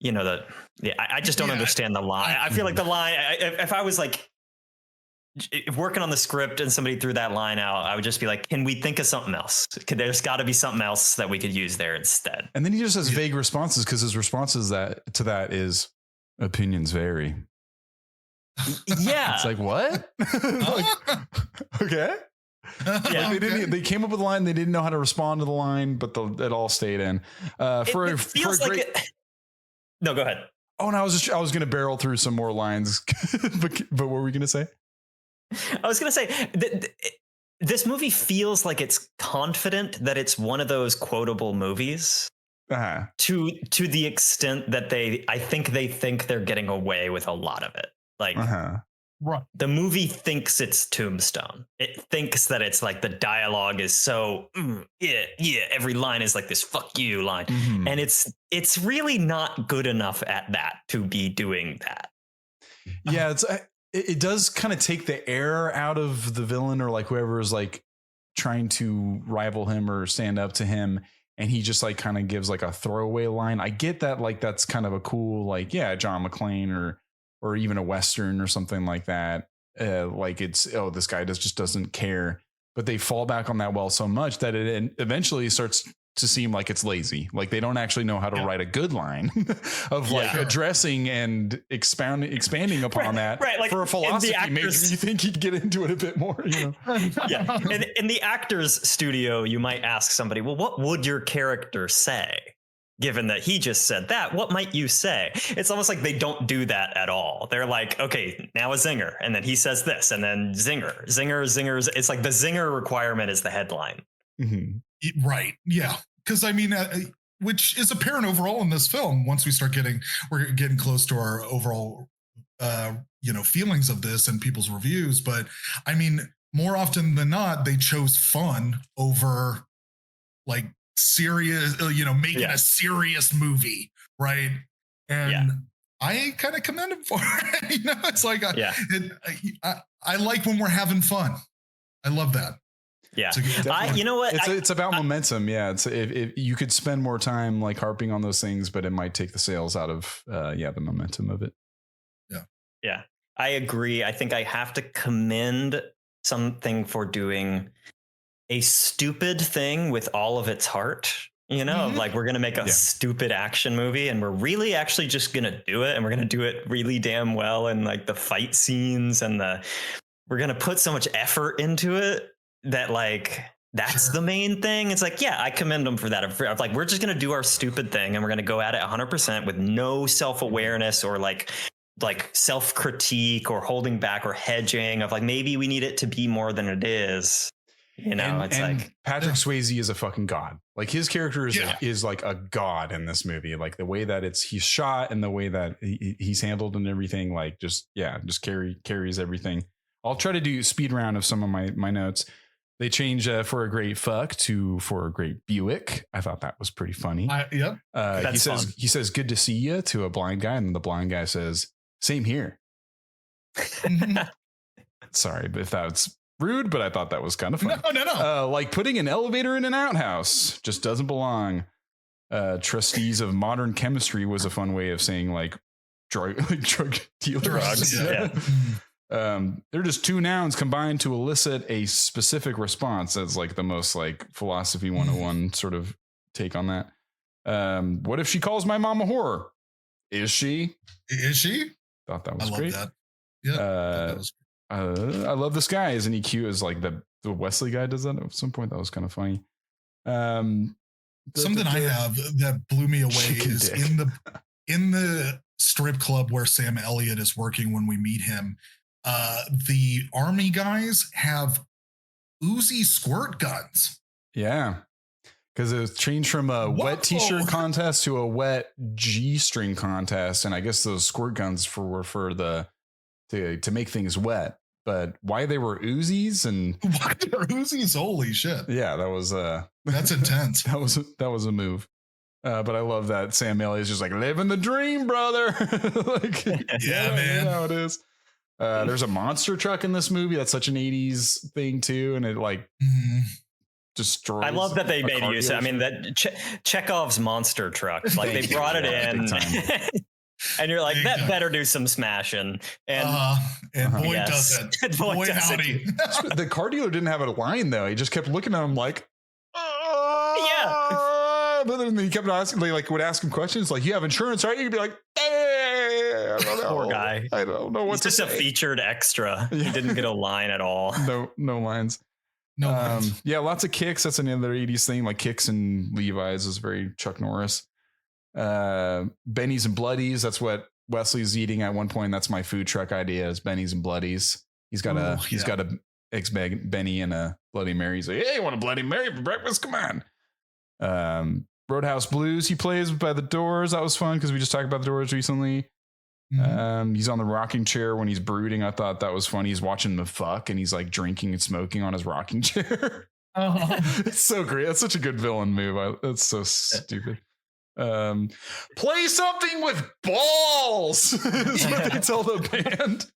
Speaker 3: I just don't understand the line. I feel like the line. If I was like working on the script and somebody threw that line out, I would just be like, "Can we think of something else? There's got to be something else that we could use there instead."
Speaker 1: And then he just has vague responses because his responses to that is opinions vary.
Speaker 3: Yeah,
Speaker 1: it's like what? Okay. Yeah, like they came up with a line. They didn't know how to respond to the line, but it all stayed in. No,
Speaker 3: go ahead.
Speaker 1: Oh, and I was going to barrel through some more lines, but what were we going to say?
Speaker 3: I was going to say this movie feels like it's confident that it's one of those quotable movies to the extent that I think they think they're getting away with a lot of it. Like the movie thinks it's Tombstone. It thinks that it's like the dialogue is so every line is like this fuck you line. Mm-hmm. And it's really not good enough at that to be doing that.
Speaker 1: Yeah, it does kind of take the air out of the villain or like whoever is like trying to rival him or stand up to him. And he just like kind of gives like a throwaway line. I get that, like that's kind of a cool, like, yeah, John McClane or even a Western or something like that. Like it's, this guy just doesn't care, but they fall back on that well so much that it eventually starts to seem like it's lazy. Like they don't actually know how to write a good line of like addressing and expanding upon that.
Speaker 3: Right. Like
Speaker 1: for a philosophy major, you think he'd get into it a bit more,
Speaker 3: Yeah. And in the actor's studio, you might ask somebody, well, what would your character say? Given that he just said that, what might you say? It's almost like they don't do that at all. They're like, okay, now a zinger. And then he says this and then zinger. It's like the zinger requirement is the headline.
Speaker 2: Mm-hmm. Right. Yeah. Because I mean, which is apparent overall in this film. Once we're getting close to our overall, feelings of this and people's reviews. But I mean, more often than not, they chose fun over like serious, making a serious movie, right? And I kind of commend him for it. It's like I like when we're having fun. I love that.
Speaker 3: Yeah, you know what?
Speaker 1: It's about momentum. Yeah, it's if you could spend more time like harping on those things, but it might take the sales out of the momentum of it.
Speaker 2: Yeah,
Speaker 3: I agree. I think I have to commend something for doing a stupid thing with all of its heart, like we're going to make a stupid action movie and we're really actually just going to do it. And we're going to do it really damn well. And like the fight scenes and we're going to put so much effort into it that like, that's the main thing. It's like, I commend them for that. Like, we're just going to do our stupid thing and we're going to go at it 100% with no self-awareness or like self-critique or holding back or hedging of like, maybe we need it to be more than it is. And like
Speaker 1: Patrick Swayze is a fucking god. Like his character is like a god in this movie. Like the way that he's shot and the way that he's handled and everything. Like just carries everything. I'll try to do speed round of some of my notes. They change for a great fuck to for a great Buick. I thought that was pretty funny. He says good to see you to a blind guy, and the blind guy says same here. Sorry if that's rude, but I thought that was kind of fun.
Speaker 2: No.
Speaker 1: Like putting an elevator in an outhouse just doesn't belong. Trustees of modern chemistry was a fun way of saying like drug dealers. They're just two nouns combined to elicit a specific response. That's like the most like philosophy 101 sort of take on that. What if she calls my mom a whore? Is she?
Speaker 2: Is she?
Speaker 1: Thought that was
Speaker 2: I love
Speaker 1: great.
Speaker 2: that. Yeah. That was
Speaker 1: I love this guy. Isn't he cute? As like the Wesley guy does that at some point. That was kind of funny.
Speaker 2: Something I have that blew me away is
Speaker 1: dick.
Speaker 2: in the strip club where Sam Elliott is working when we meet him. The army guys have Uzi squirt guns.
Speaker 1: Yeah. Because it was changed from a wet t-shirt contest to a wet G-string contest. And I guess those squirt guns were for to make things wet. But why they were Uzis and
Speaker 2: why they were Uzis? Holy shit.
Speaker 1: Yeah, that was
Speaker 2: that's intense.
Speaker 1: that was a move. But I love that Sam Elliott's just like living the dream, brother. Like,
Speaker 2: yeah, man.
Speaker 1: You know how it is. There's a monster truck in this movie. That's such an 80s thing too. And it like destroys.
Speaker 3: I love that they made use. I mean, that Chekhov's monster truck. Like they brought it in, and you're like, that better do some smashing. And
Speaker 2: boy does it.
Speaker 3: Boy howdy.
Speaker 1: The car dealer didn't have a line though. He just kept looking at him like,
Speaker 3: yeah.
Speaker 1: But then he kept asking, like would ask him questions like, "You have insurance, right?" You'd be like, "Hey, I don't know."
Speaker 3: Poor guy.
Speaker 1: I don't know what.
Speaker 3: He's just a featured extra.
Speaker 1: Yeah.
Speaker 3: He didn't get a line at all.
Speaker 1: No lines.
Speaker 2: No lines.
Speaker 1: Yeah, lots of kicks. That's another 80s thing. Like kicks and Levi's is very Chuck Norris. Bennies and Bloodies. That's what Wesley's eating at one point. That's my food truck idea is Bennies and Bloodies. He's got a eggs Benny and a Bloody Mary. He's like, "Hey, you want a Bloody Mary for breakfast? Come on." Roadhouse Blues he plays by the Doors. That was fun because we just talked about the Doors recently. He's on the rocking chair when he's brooding. I thought that was funny. He's watching the fuck and he's like drinking and smoking on his rocking chair. It's so great. That's such a good villain move. That's so stupid. Play something with balls is what they tell the band.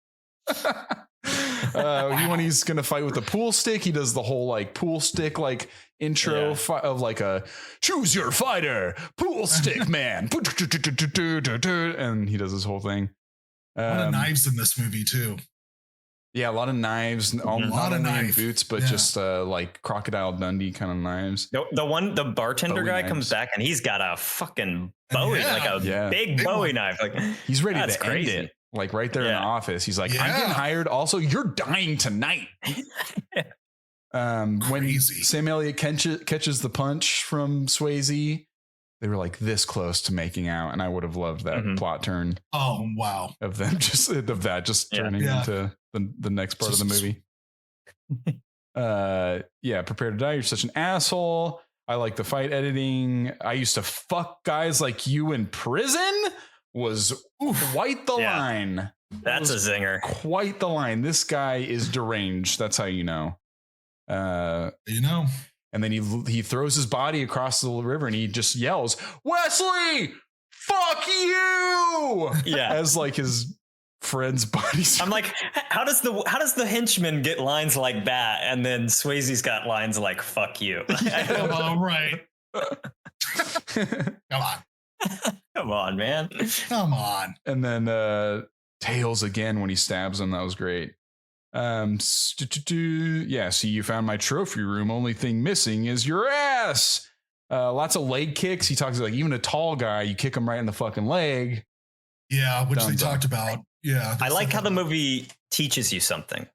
Speaker 1: When he's gonna fight with the pool stick, he does the whole like pool stick like intro of like a choose your fighter pool stick man, and he does this whole thing.
Speaker 2: A lot of knives in this movie too.
Speaker 1: Yeah, a lot of knives, not only in boots, but just like Crocodile Dundee kind of knives.
Speaker 3: The bartender guy comes back and he's got a fucking Bowie, like a big Bowie knife. Like
Speaker 1: he's ready to end it. Like right there in the office, he's like, "I'm getting hired. Also, you're dying tonight." When Sam Elliott catches the punch from Swayze, they were like this close to making out, and I would have loved that plot turn.
Speaker 2: Oh wow!
Speaker 1: Of them just turning into the next part of the movie. Prepare to die. You're such an asshole. I like the fight editing. I used to fuck guys like you in prison. Was quite the line.
Speaker 3: That's a zinger.
Speaker 1: Quite the line. This guy is deranged. That's how you know. And then he throws his body across the river and he just yells, "Wesley, fuck you!"
Speaker 3: Yeah,
Speaker 1: as like his friend's body.
Speaker 3: I'm like, how does the henchman get lines like that? And then Swayze's got lines like "fuck you."
Speaker 2: Right. Come on.
Speaker 3: Come on, man.
Speaker 2: Come on.
Speaker 1: And then Tails again when he stabs him. That was great. See, you found my trophy room. Only thing missing is your ass. Lots of leg kicks. He talks like even a tall guy, you kick him right in the fucking leg.
Speaker 2: Yeah, which they talked about. Yeah.
Speaker 3: I like how the movie teaches you something.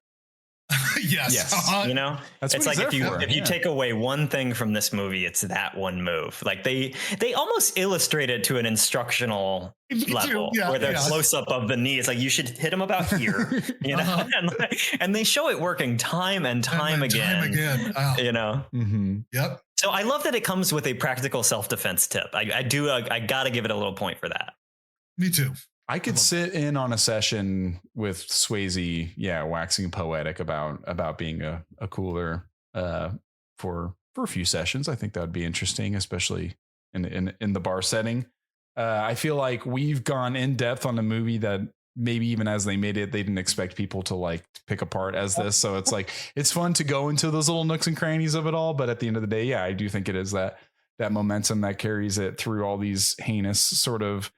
Speaker 2: Yes.
Speaker 3: You know,
Speaker 1: that's
Speaker 3: it's like if you take away one thing from this movie, it's that one move. Like they almost illustrate it to an instructional level where they're close up of the knee. It's like you should hit him about here, you know, and they show it working time and time again. You know,
Speaker 2: Yep.
Speaker 3: So I love that it comes with a practical self-defense tip. I got to give it a little point for that.
Speaker 2: Me too.
Speaker 1: I could sit in on a session with Swayze, waxing poetic about being a cooler for a few sessions. I think that would be interesting, especially in the bar setting. I feel like we've gone in depth on a movie that maybe even as they made it, they didn't expect people to like pick apart as this. So it's like it's fun to go into those little nooks and crannies of it all. But at the end of the day, I do think it is that momentum that carries it through all these heinous sort of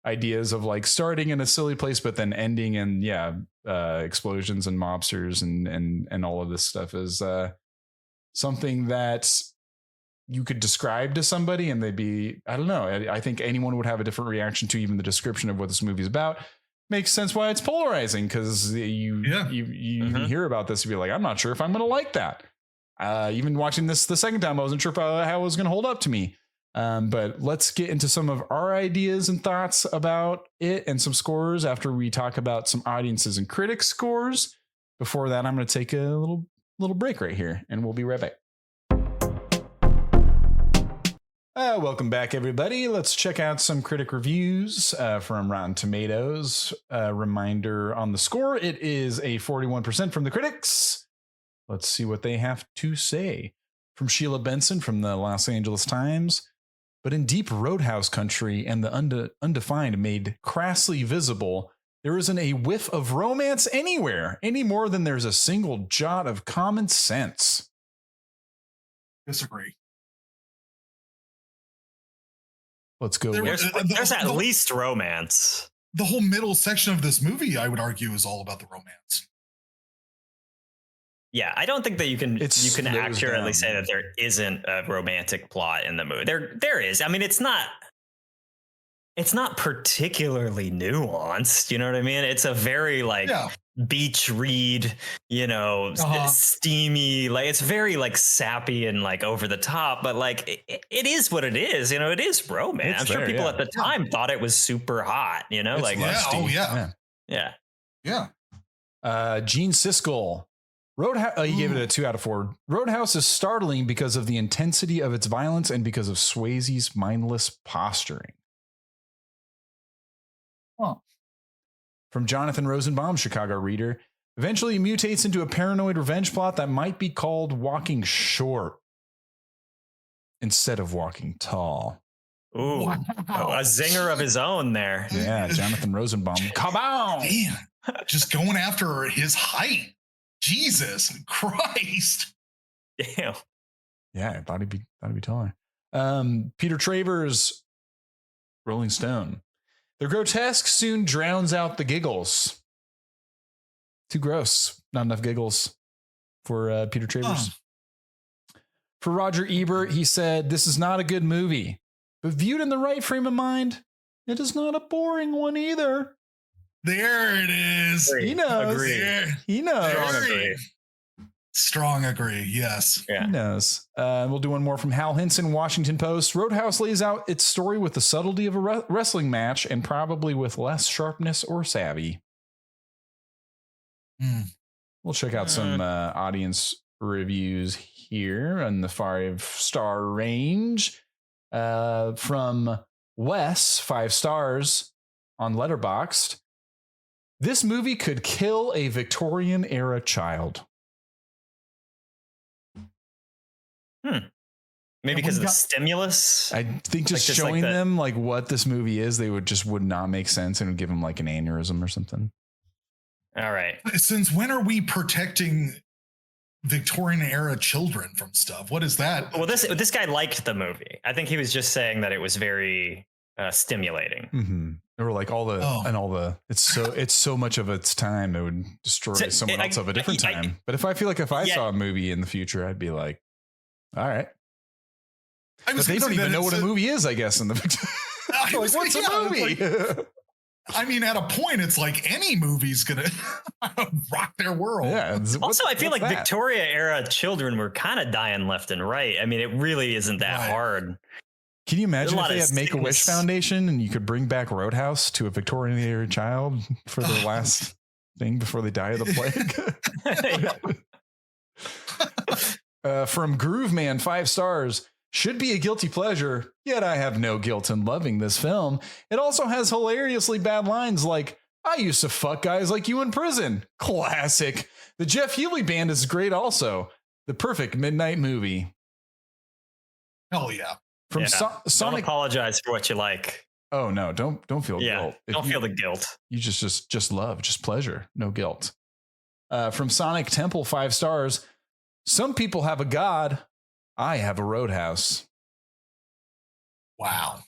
Speaker 1: ideas of like starting in a silly place but then ending in explosions and mobsters and all of this stuff is something that you could describe to somebody and they'd be, I don't know. I think anyone would have a different reaction to even the description of what this movie is about. Makes sense why it's polarizing, because you hear about this, you'd be like, I'm not sure if I'm going to like that. Even watching this the second time, I wasn't sure how it was going to hold up to me. But let's get into some of our ideas and thoughts about it and some scores after we talk about some audiences and critics scores. Before that, I'm going to take a little break right here, and we'll be right back. Welcome back, everybody. Let's check out some critic reviews from Rotten Tomatoes. Reminder on the score, it is a 41% from the critics. Let's see what they have to say. From Sheila Benson from the Los Angeles Times. But in deep roadhouse country and the undefined made crassly visible, there isn't a whiff of romance anywhere, any more than there's a single jot of common sense.
Speaker 2: Disagree.
Speaker 1: Let's go.
Speaker 3: There's at least romance.
Speaker 2: The whole middle section of this movie, I would argue, is all about the romance.
Speaker 3: Yeah, I don't think that you can accurately say that there isn't a romantic plot in the movie. There is. I mean, it's not particularly nuanced. You know what I mean? It's a very beach read, steamy, like it's very like sappy and like over the top, but like it is what it is. It is romance. I'm sure people at the time thought it was super hot.
Speaker 1: It's
Speaker 3: like
Speaker 1: lusty.
Speaker 3: Yeah.
Speaker 1: Gene Siskel. Roadhouse. You gave it a 2 out of 4. Roadhouse is startling because of the intensity of its violence and because of Swayze's mindless posturing. From Jonathan Rosenbaum, Chicago Reader. Eventually mutates into a paranoid revenge plot that might be called walking short instead of walking tall.
Speaker 3: Ooh, wow. A zinger of his own there.
Speaker 1: Yeah, Jonathan Rosenbaum. Come on.
Speaker 2: Man, just going after his height. Jesus Christ.
Speaker 3: Damn.
Speaker 1: Yeah, I thought he'd be taller. Peter Travers, Rolling Stone. The grotesque soon drowns out the giggles. Too gross. Not enough giggles for Peter Travers. For Roger Ebert, he said, this is not a good movie, but viewed in the right frame of mind, it is not a boring one either.
Speaker 2: There it is.
Speaker 1: He knows.
Speaker 2: Agree.
Speaker 1: He knows.
Speaker 2: Strong agree. Yes.
Speaker 1: Yeah. He knows. We'll do one more from Hal Hinson, Washington Post. Roadhouse lays out its story with the subtlety of a wrestling match and probably with less sharpness or savvy. We'll check out some audience reviews here on the 5-star range. From Wes, 5 stars on Letterboxd. This movie could kill a Victorian era child.
Speaker 3: Maybe because of the stimulus.
Speaker 1: I think just showing them like what this movie is, they would not make sense and would give them like an aneurysm or something.
Speaker 3: All right.
Speaker 2: Since when are we protecting Victorian era children from stuff? What is that?
Speaker 3: Well, this guy liked the movie. I think he was just saying that it was very stimulating.
Speaker 1: Mm-hmm. Or like it's so much of its time it would destroy someone else of a different time. But if I saw a movie in the future, I'd be like, all right. But they don't even know what a movie is, I guess. In the like, what's a movie?
Speaker 2: I mean, at a point, it's like any movie's gonna rock their world.
Speaker 1: Yeah.
Speaker 3: Also, I feel like Victoria era children were kind of dying left and right. I mean, it really isn't that hard.
Speaker 1: Can you imagine if they had Make-A-Wish Foundation and you could bring back Roadhouse to a Victorian era child for their last thing before they die of the plague? From Groove Man, 5 stars. Should be a guilty pleasure, yet I have no guilt in loving this film. It also has hilariously bad lines like, I used to fuck guys like you in prison. Classic. The Jeff Healey Band is great also. The perfect midnight movie.
Speaker 2: Hell yeah.
Speaker 1: From
Speaker 3: Sonic. Don't apologize for what you like.
Speaker 1: Oh no, don't feel guilt.
Speaker 3: Don't feel the guilt.
Speaker 1: You just love, just pleasure, no guilt. From Sonic Temple, 5 stars. Some people have a god. I have a roadhouse.
Speaker 2: Wow.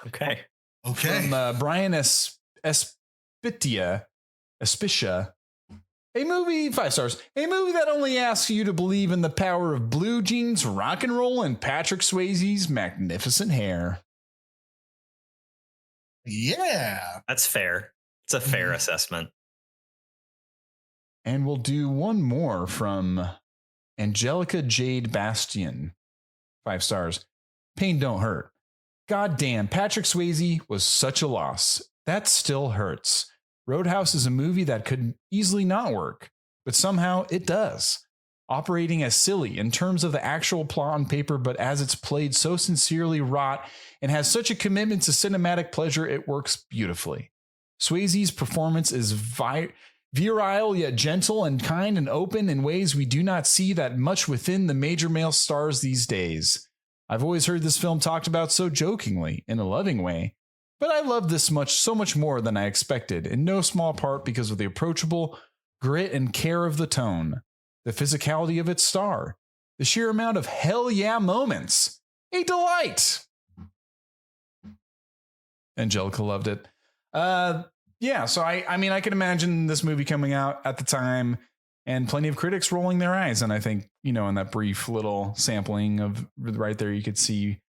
Speaker 3: Okay.
Speaker 1: From Brian Espitia. A movie, 5 stars. A movie that only asks you to believe in the power of blue jeans, rock and roll, and Patrick Swayze's magnificent hair.
Speaker 2: Yeah.
Speaker 3: That's fair. It's a fair assessment.
Speaker 1: And we'll do one more from Angelica Jade Bastian. 5 stars. Pain don't hurt. God damn, Patrick Swayze was such a loss. That still hurts. Roadhouse is a movie that could easily not work, but somehow it does. Operating as silly in terms of the actual plot on paper, but as it's played so sincerely wrought and has such a commitment to cinematic pleasure, it works beautifully. Swayze's performance is virile yet gentle and kind and open in ways we do not see that much within the major male stars these days. I've always heard this film talked about so jokingly, in a loving way, but I love this so much more than I expected, in no small part because of the approachable grit and care of the tone, the physicality of its star, the sheer amount of hell yeah moments. A delight. Angelica loved it. Yeah, so I mean, I can imagine this movie coming out at the time and plenty of critics rolling their eyes. And I think, in that brief little sampling of right there, you could see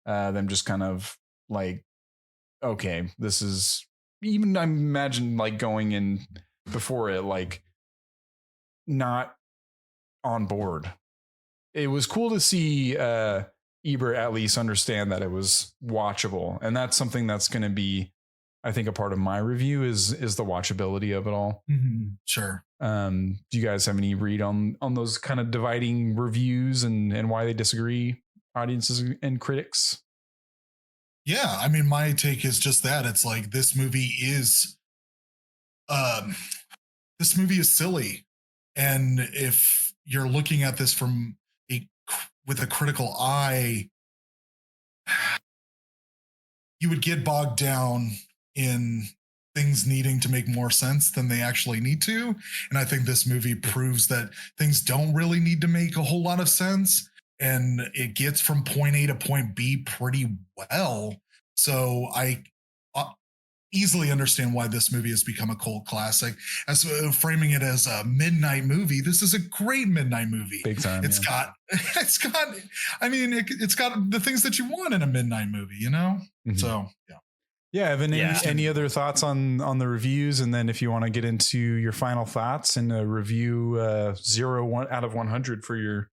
Speaker 1: them just kind of like, okay, this is even, I imagine like going in before it, like not on board. It was cool to see Ebert at least understand that it was watchable. And that's something that's going to be, I think, a part of my review is the watchability of it all.
Speaker 2: Mm-hmm. Sure.
Speaker 1: Do you guys have any read on those kind of dividing reviews and why they disagree, audiences and critics?
Speaker 2: Yeah, I mean, my take is just that. It's like this movie is silly. And if you're looking at this with a critical eye, you would get bogged down in things needing to make more sense than they actually need to. And I think this movie proves that things don't really need to make a whole lot of sense. And it gets from point A to point B pretty well. So I easily understand why this movie has become a cult classic. As framing it as a midnight movie, this is a great midnight movie.
Speaker 1: Big time.
Speaker 2: It's got the things that you want in a midnight movie, Mm-hmm. So yeah.
Speaker 1: Yeah, Evan, any other thoughts on the reviews? And then if you want to get into your final thoughts and a review 0 out of 100 for your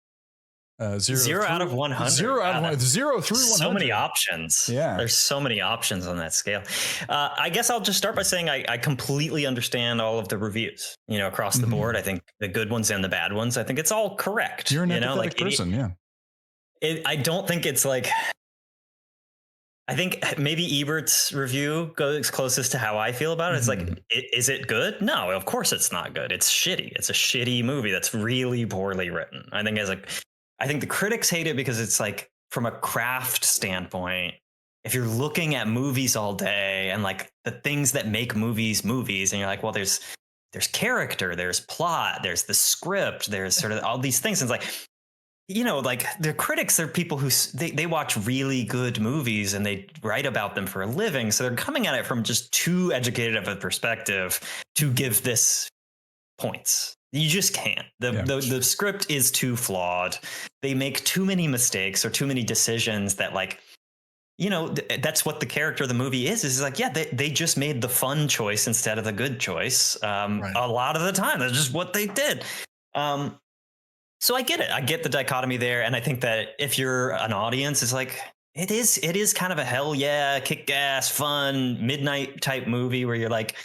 Speaker 3: 0 out of 100.
Speaker 1: 0 out of 100. 0 through 100.
Speaker 3: So many options.
Speaker 1: Yeah.
Speaker 3: There's so many options on that scale. I guess I'll just start by saying I completely understand all of the reviews, across the board. I think the good ones and the bad ones, I think it's all correct.
Speaker 1: You're an empathetic person. Yeah.
Speaker 3: I don't think it's like, I think maybe Ebert's review goes closest to how I feel about it. It's like, is it good? No, of course it's not good. It's shitty. It's a shitty movie that's really poorly written. I think the critics hate it because it's like, from a craft standpoint, if you're looking at movies all day and like the things that make movies, and you're like, well, there's character, there's plot, there's the script, there's sort of all these things. And it's like, like the critics, they're people who they watch really good movies and they write about them for a living. So they're coming at it from just too educated of a perspective to give this points. You just can't. The script is too flawed. They make too many mistakes or too many decisions that, like, that's what the character of the movie is like, yeah, they just made the fun choice instead of the good choice. Right. A lot of the time, that's just what they did. So I get it. I get the dichotomy there. And I think that if you're an audience, it's like, it is kind of a hell yeah, kick ass, fun, midnight type movie where you're like,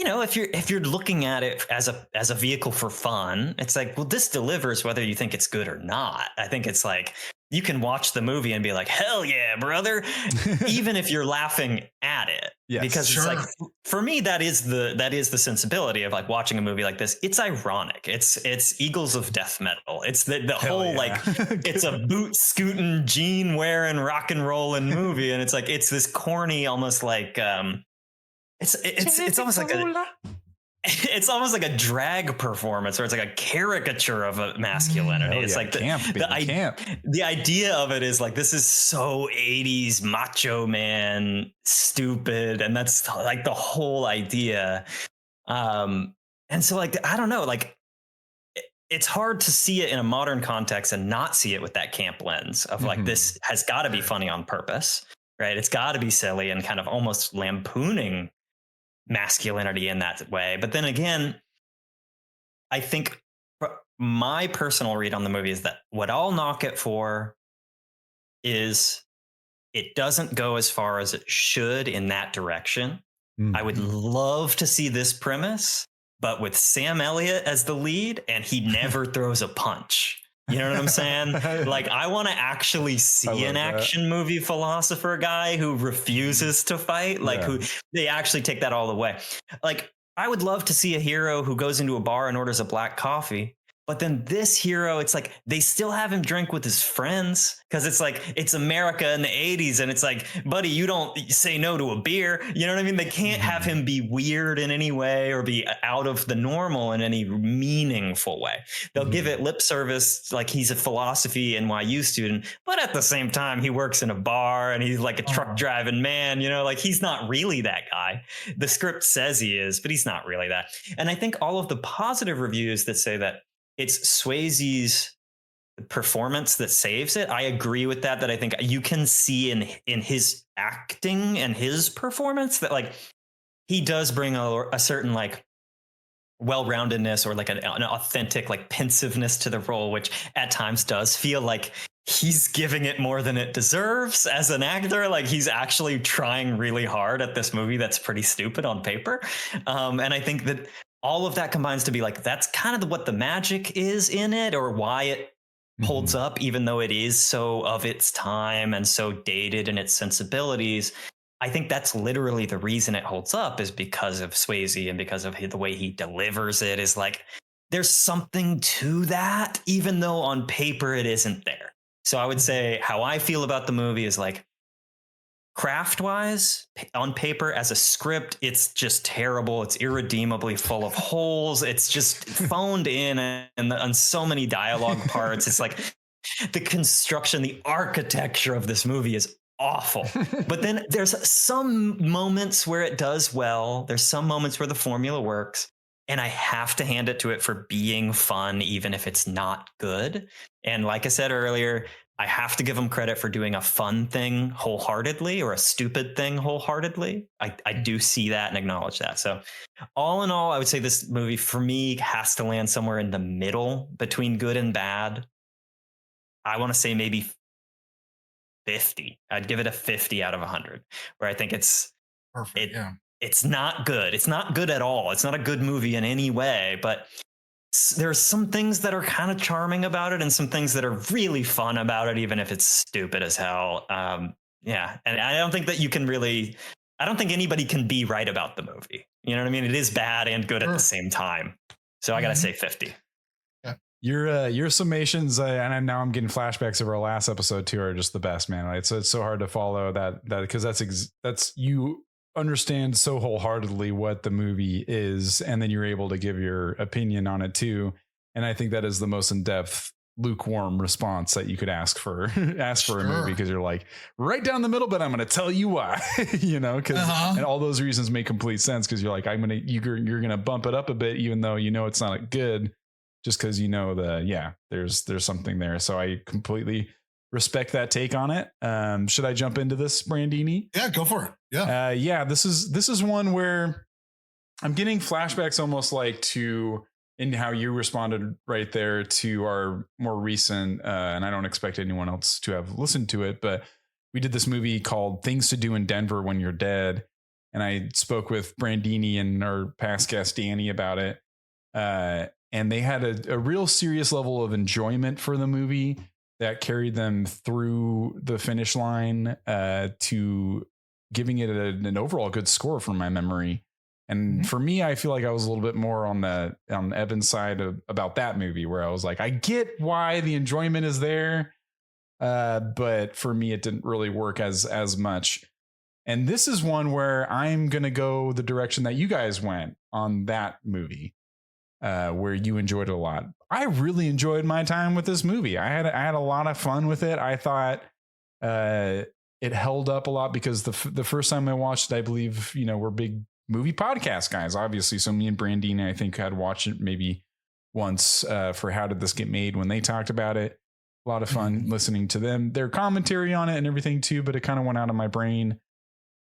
Speaker 3: if you're looking at it as a vehicle for fun, it's like, well, this delivers whether you think it's good or not. I think it's like, you can watch the movie and be like, hell yeah, brother, even if you're laughing at it. Yes, because it's like, for me, that is the sensibility of like watching a movie like this. It's ironic. It's Eagles of Death Metal. It's the whole like, it's a boot scooting, jean wearing, rock and rolling movie. And it's like, it's this corny, almost like, it's almost like it's almost like a drag performance, or it's like a caricature of a masculinity. It's like the idea of it is like, this is so 80s macho man stupid, and that's like the whole idea. And so like, I don't know, like it's hard to see it in a modern context and not see it with that camp lens of like, this has got to be funny on purpose, right? It's got to be silly and kind of almost lampooning masculinity in that way. But then again, I think my personal read on the movie is that what I'll knock it for is it doesn't go as far as it should in that direction. I would love to see this premise, but with Sam Elliott as the lead, and he never throws a punch. You know what I'm saying? Like, I want to actually see an action movie philosopher guy who refuses to fight, like who they actually take that all the way. Like, I would love to see a hero who goes into a bar and orders a black coffee. But then this hero, it's like they still have him drink with his friends because it's like it's America in the 80s. And it's like, buddy, you don't say no to a beer. You know what I mean? They can't have him be weird in any way or be out of the normal in any meaningful way. They'll give it lip service like he's a philosophy NYU student. But at the same time, he works in a bar and he's like a truck driving man. You know, like he's not really that guy. The script says he is, but he's not really that. And I think all of the positive reviews that say that it's Swayze's performance that saves it. I agree with that. That I think you can see in his acting and his performance that like he does bring a certain like well-roundedness or like an authentic like pensiveness to the role, which at times does feel like he's giving it more than it deserves as an actor. Like he's actually trying really hard at this movie that's pretty stupid on paper. And I think that all of that combines to be like, that's kind of what the magic is in it or why it holds up, even though it is so of its time and so dated in its sensibilities. I think that's literally the reason it holds up is because of Swayze and because of the way he delivers it is like, there's something to that, even though on paper it isn't there. So I would say how I feel about the movie is like, craft wise, on paper, as a script, it's just terrible. It's irredeemably full of holes. It's just phoned in and on so many dialogue parts. It's like the construction, the architecture of this movie is awful. But then there's some moments where it does well. There's some moments where the formula works. And I have to hand it to it for being fun, even if it's not good. And like I said earlier, I have to give them credit for doing a fun thing wholeheartedly or a stupid thing wholeheartedly. I do see that and acknowledge that. So all in all, I would say this movie for me has to land somewhere in the middle between good and bad. I want to say maybe 50. I'd give it a 50 out of 100, where I think it's perfect. It's not good. It's not good at all. It's not a good movie in any way, but there's some things that are kind of charming about it and some things that are really fun about it, even if it's stupid as hell. Yeah. And I don't think that you can really, I don't think anybody can be right about the movie. You know what I mean? It is bad and good at the same time. So I got to say 50.
Speaker 1: Yeah. Your summations, and now I'm getting flashbacks of our last episode too, are just the best, man. Right? So it's so hard to follow that because that's you understand so wholeheartedly what the movie is, and then you're able to give your opinion on it too. And I think that is the most in-depth, lukewarm response that you could ask for a movie, because you're like right down the middle, but I'm going to tell you why. You know, because and all those reasons make complete sense, because you're like, you're going to bump it up a bit, even though you know it's not good, just because you know there's something there. So I completely respect that take on it. Should I jump into this, Brandini?
Speaker 2: Yeah, go for it. Yeah.
Speaker 1: Yeah. This is one where I'm getting flashbacks almost like to in how you responded right there to our more recent, and I don't expect anyone else to have listened to it, but we did this movie called Things to Do in Denver When You're Dead. And I spoke with Brandini and our past guest, Danny, about it. And they had a real serious level of enjoyment for the movie that carried them through the finish line to giving it an overall good score from my memory. And for me, I feel like I was a little bit more on Evan's side about that movie, where I was like, I get why the enjoyment is there, but for me, it didn't really work as much. And this is one where I'm going to go the direction that you guys went on that movie, where you enjoyed it a lot. I really enjoyed my time with this movie. I had a lot of fun with it. I thought it held up a lot because the first time I watched it, I believe, we're big movie podcast guys, obviously. So me and Brandine, I think, had watched it maybe once for How Did This Get Made when they talked about it. A lot of fun listening to them, their commentary on it and everything too, but it kind of went out of my brain.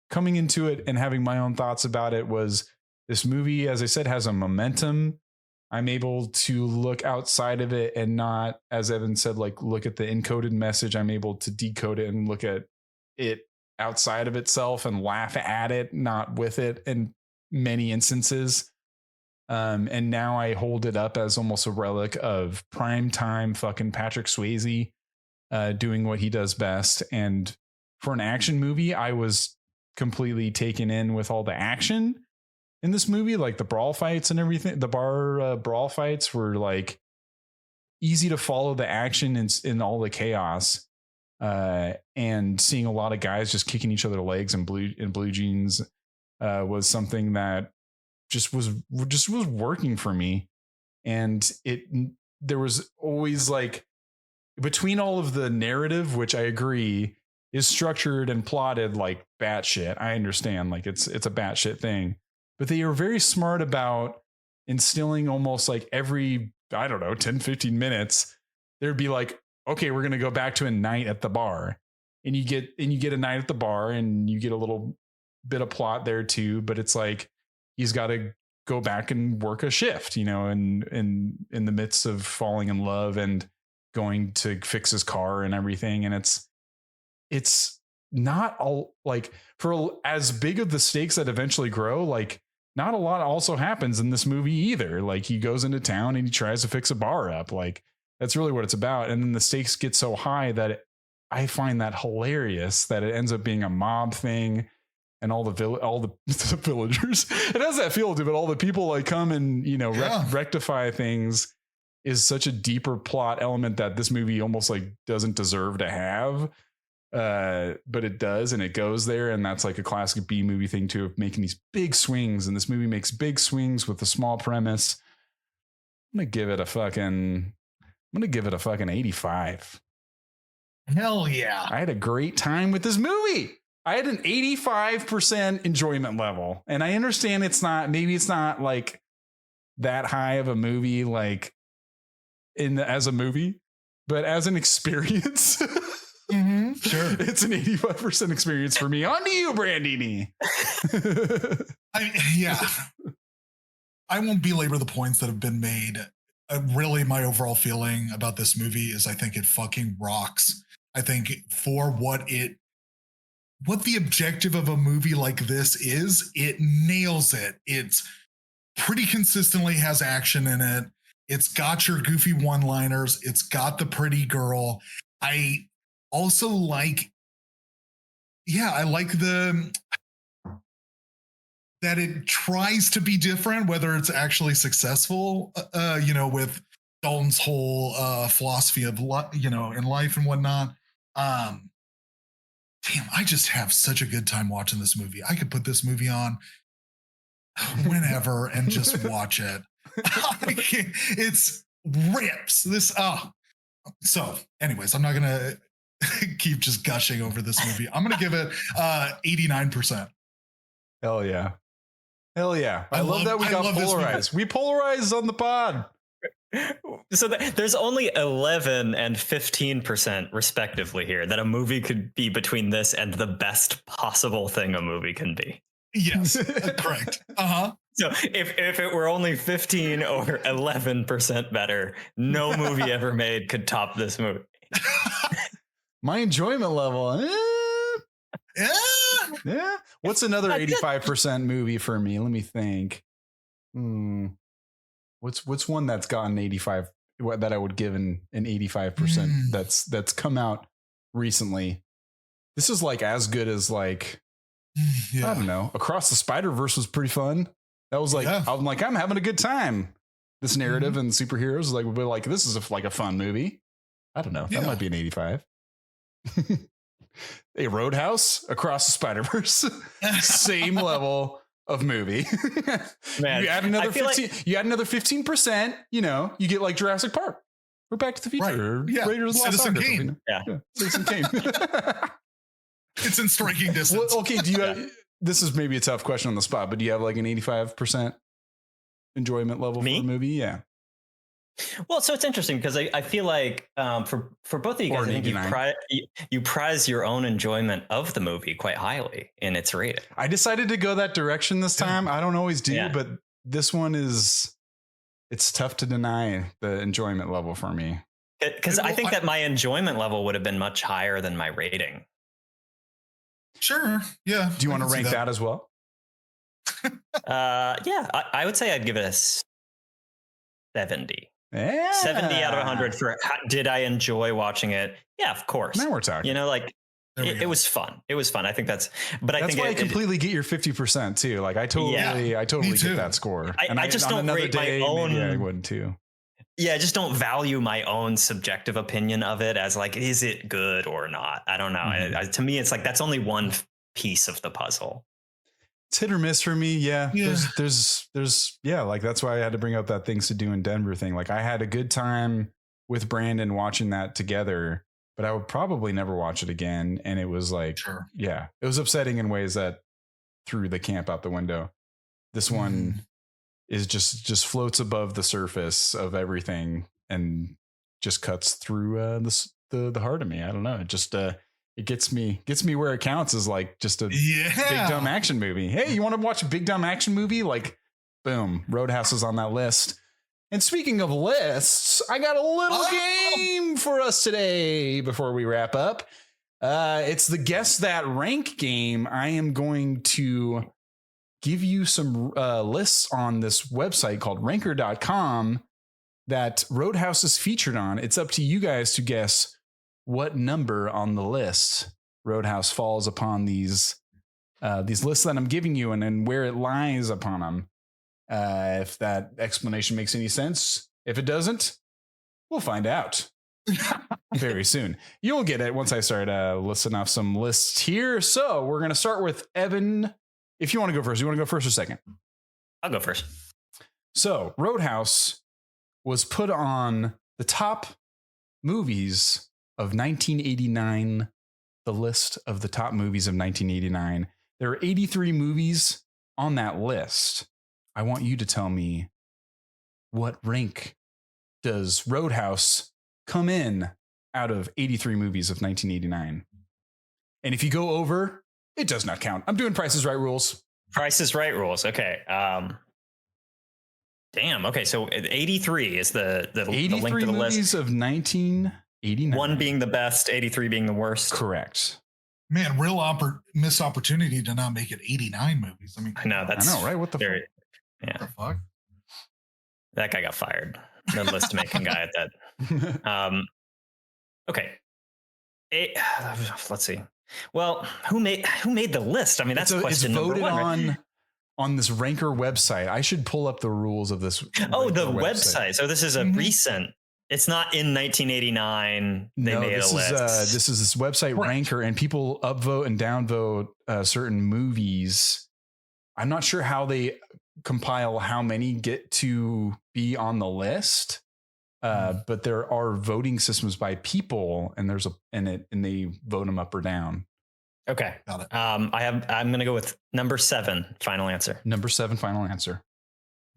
Speaker 1: Coming into it and having my own thoughts about it was this movie, as I said, has a momentum. I'm able to look outside of it and not, as Evan said, like look at the encoded message. I'm able to decode it and look at it outside of itself and laugh at it, not with it in many instances. And now I hold it up as almost a relic of prime time fucking Patrick Swayze doing what he does best. And for an action movie, I was completely taken in with all the action in this movie, like the brawl fights and everything. The bar brawl fights were like easy to follow the action in all the chaos. And seeing a lot of guys just kicking each other legs in blue jeans was something that just was working for me. And there was always like, between all of the narrative, which I agree is structured and plotted like batshit. I understand, like it's a batshit thing, but they are very smart about instilling almost like every, I don't know, 10, 15 minutes, there'd be like, okay, we're going to go back to a night at the bar, and you get a night at the bar and you get a little bit of plot there too. But it's like, he's got to go back and work a shift, you know, and in the midst of falling in love and going to fix his car and everything. And it's not all like, for as big of the stakes that eventually grow, like not a lot also happens in this movie either. Like he goes into town and he tries to fix a bar up. Like that's really what it's about. And then the stakes get so high that I find that hilarious that it ends up being a mob thing, and all the villagers. It has that feel to it, but all the people like come and, you know, rectify things is such a deeper plot element that this movie almost like doesn't deserve to have. But it does, and it goes there, and that's like a classic B movie thing too, of making these big swings, and this movie makes big swings with a small premise. I'm gonna give it a fucking 85.
Speaker 2: Hell yeah.
Speaker 1: I had a great time with this movie. I had an 85% enjoyment level, and I understand it's not like that high of a movie, like as a movie, but as an experience,
Speaker 2: sure,
Speaker 1: it's an 85% experience for me. On to you, Brandini.
Speaker 2: I won't belabor the points that have been made. Really, my overall feeling about this movie is I think it fucking rocks. I think for what the objective of a movie like this is, it nails it. It's pretty consistently has action in it. It's got your goofy one-liners. It's got the pretty girl. I also like that it tries to be different, whether it's actually successful, with Dalton's whole philosophy of, in life and whatnot. Damn, I just have such a good time watching this movie. I could put this movie on whenever and just watch it. It's rips. So anyways, I'm not going to keep just gushing over this movie. I'm going to give it 89%.
Speaker 1: Hell yeah. I love that we got polarized. We polarized on the pod.
Speaker 3: So there's only 11 and 15% respectively here that a movie could be between this and the best possible thing a movie can be.
Speaker 2: Yes, correct.
Speaker 3: So if it were only 15 or 11% better, no movie ever made could top this movie.
Speaker 1: My enjoyment level. Yeah. What's another 85% movie for me? Let me think. What's one that's gotten 85 that I would give an 85% that's come out recently? This is like as good as like I don't know. Across the Spider-Verse was pretty fun. That was like I'm having a good time. This narrative and superheroes like this is like a fun movie. I don't know. That might be an 85. A Roadhouse, Across the Spider-Verse, same level of movie. Man, you add another 15. You add another 15%. You know, you get like Jurassic Park. We're Back to the Future.
Speaker 2: Right. Yeah.
Speaker 1: Raiders of the Lost
Speaker 2: Citizen
Speaker 1: Ark.
Speaker 2: Kane.
Speaker 1: Yeah. Citizen Kane.
Speaker 2: It's in striking distance.
Speaker 1: Well, okay. this is maybe a tough question on the spot, but do you have like an 85% enjoyment level for a movie? Yeah.
Speaker 3: Well, so it's interesting because I feel like for both of you guys, I think you prize your own enjoyment of the movie quite highly in its rating.
Speaker 1: I decided to go that direction this time. I don't always do, but this one it's tough to deny the enjoyment level for me.
Speaker 3: Because I think that my enjoyment level would have been much higher than my rating.
Speaker 2: Sure. Yeah.
Speaker 1: Do you want to rank that as well?
Speaker 3: I would say I'd give it a 70. Yeah. 70 out of 100 for did I enjoy watching it? Yeah, of course.
Speaker 1: Now we're talking.
Speaker 3: You know, like it was fun. It was fun. I think that's
Speaker 1: why I completely get your 50% too. Like I totally get that score.
Speaker 3: I just don't rate my own.
Speaker 1: Maybe I would too.
Speaker 3: Yeah, I just don't value my own subjective opinion of it as like, is it good or not? I don't know. Mm-hmm. To me, it's like that's only one piece of the puzzle.
Speaker 1: It's hit or miss for me. Yeah. There's like that's why I had to bring up that Things to Do in Denver thing. Like I had a good time with Brandon watching that together, but I would probably never watch it again. And it was like, it was upsetting in ways that threw the camp out the window. This one is just floats above the surface of everything and just cuts through the heart of me. I don't know. It just it gets me where it counts as like just a big dumb action movie. Hey, you want to watch a big dumb action movie? Like, boom, Roadhouse is on that list. And speaking of lists, I got a little game for us today before we wrap up. It's the Guess That Rank game. I am going to give you some lists on this website called ranker.com that Roadhouse is featured on. It's up to you guys to guess what number on the list Roadhouse falls upon these lists that I'm giving you and where it lies upon them. If that explanation makes any sense. If it doesn't, we'll find out very soon. You'll get it once I start listing off some lists here. So we're going to start with Evan. If you want to go first, you want to go first or second?
Speaker 3: I'll go first.
Speaker 1: So Roadhouse was put on the top movies of 1989, the list of the top movies of 1989. There are 83 movies on that list. I want you to tell me what rank does Roadhouse come in out of 83 movies of 1989. And if you go over, it does not count. I'm doing Price is Right rules.
Speaker 3: Price is Right rules. Okay. Damn. Okay. So 83 is the link to the list.
Speaker 1: Movies of 1989.
Speaker 3: One being the best, 83 being the worst.
Speaker 1: Correct.
Speaker 2: Man, real missed opportunity to not make it 89 movies. I mean,
Speaker 3: I know,
Speaker 1: right? What the fuck?
Speaker 2: Yeah. What the fuck?
Speaker 3: That guy got fired. The list making guy at that. Okay. Let's see. Well, who made the list? I mean, that's question number one.
Speaker 1: Voted on this Ranker website. I should pull up the rules of this.
Speaker 3: Oh, the website. So this is a recent. It's not in 1989. They made a list.
Speaker 1: This is this website Ranker, and people upvote and downvote certain movies. I'm not sure how they compile how many get to be on the lip. But there are voting systems by people, and and they vote them up or down.
Speaker 3: Okay. Got it. I'm going to go with number 7. Final answer.
Speaker 1: Number 7. Final answer.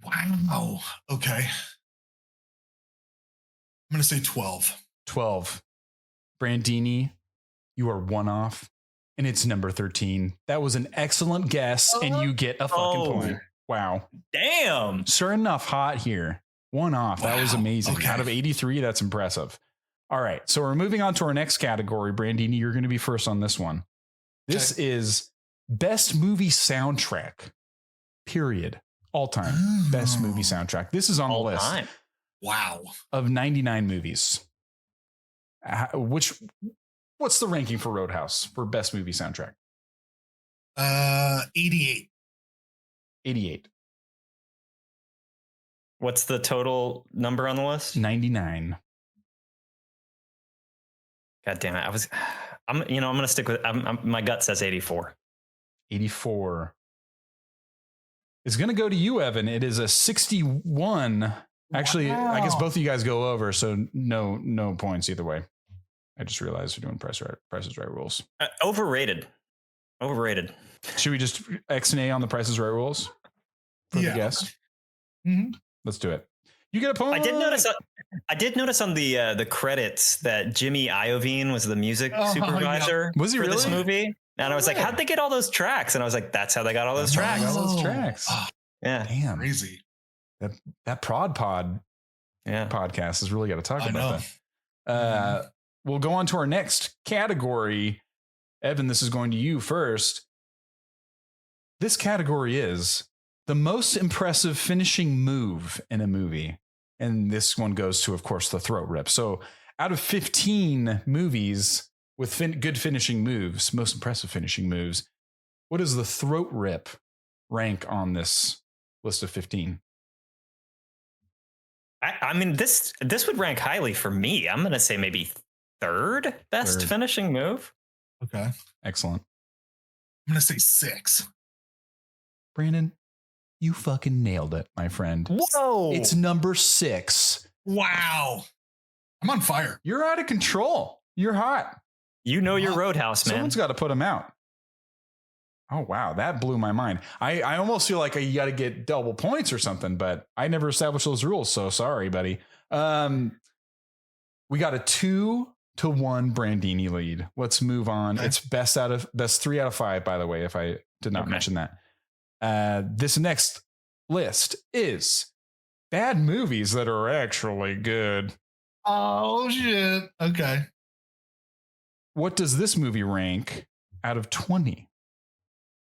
Speaker 2: Wow. Okay. I'm going to say 12.
Speaker 1: 12. Brandini, you are one off, and it's number 13. That was an excellent guess, and you get a fucking point. Wow.
Speaker 3: Damn.
Speaker 1: Sure enough, hot here. One off. Wow. That was amazing. Okay. Out of 83, that's impressive. All right. So we're moving on to our next category. Brandini, you're going to be first on this one. This is best movie soundtrack, period. All time. Best movie soundtrack. This is on the list.
Speaker 3: Time.
Speaker 2: Wow.
Speaker 1: Of 99 movies. What's the ranking for Roadhouse for best movie soundtrack?
Speaker 2: 88.
Speaker 3: 88. What's the total number on the list?
Speaker 1: 99.
Speaker 3: God damn it. I'm going to stick with, my gut says 84.
Speaker 1: 84. It's going to go to you, Evan. It is a 61. Actually, wow. I guess both of you guys go over, so no points either way. I just realized we're doing Price is Right rules.
Speaker 3: Overrated. Overrated.
Speaker 1: Should we just X and A on the Price is Right rules for the guest?
Speaker 2: Mm-hmm.
Speaker 1: Let's do it. You get a point.
Speaker 3: I did notice on the credits that Jimmy Iovine was the music supervisor
Speaker 1: was he
Speaker 3: for
Speaker 1: really?
Speaker 3: This movie. And I was like, how'd they get all those tracks? And I was like, that's how they got all those tracks. Yeah.
Speaker 2: Damn. Crazy.
Speaker 1: That Prod Pod podcast has really got to talk about that. We'll go on to our next category. Evan, this is going to you first. This category is the most impressive finishing move in a movie. And this one goes to, of course, the throat rip. So out of 15 movies with good finishing moves, most impressive finishing moves, what does the throat rip rank on this list of 15?
Speaker 3: I mean, this would rank highly for me. I'm going to say maybe third best finishing move.
Speaker 2: Okay.
Speaker 1: Excellent.
Speaker 2: I'm going to say 6.
Speaker 1: Brandon, you fucking nailed it, my friend.
Speaker 3: Whoa.
Speaker 1: It's number 6.
Speaker 2: Wow. I'm on fire.
Speaker 1: You're out of control. You're hot.
Speaker 3: You know your Roadhouse, man.
Speaker 1: Someone's got to put him out. Oh, wow. That blew my mind. I almost feel like you got to get double points or something, but I never established those rules. So sorry, buddy. We got a 2-1 Brandini lead. Let's move on. Okay. It's best 3 out of 5, by the way, if I did not mention that. This next list is bad movies that are actually good.
Speaker 2: Oh, shit. Okay.
Speaker 1: What does this movie rank out of 20?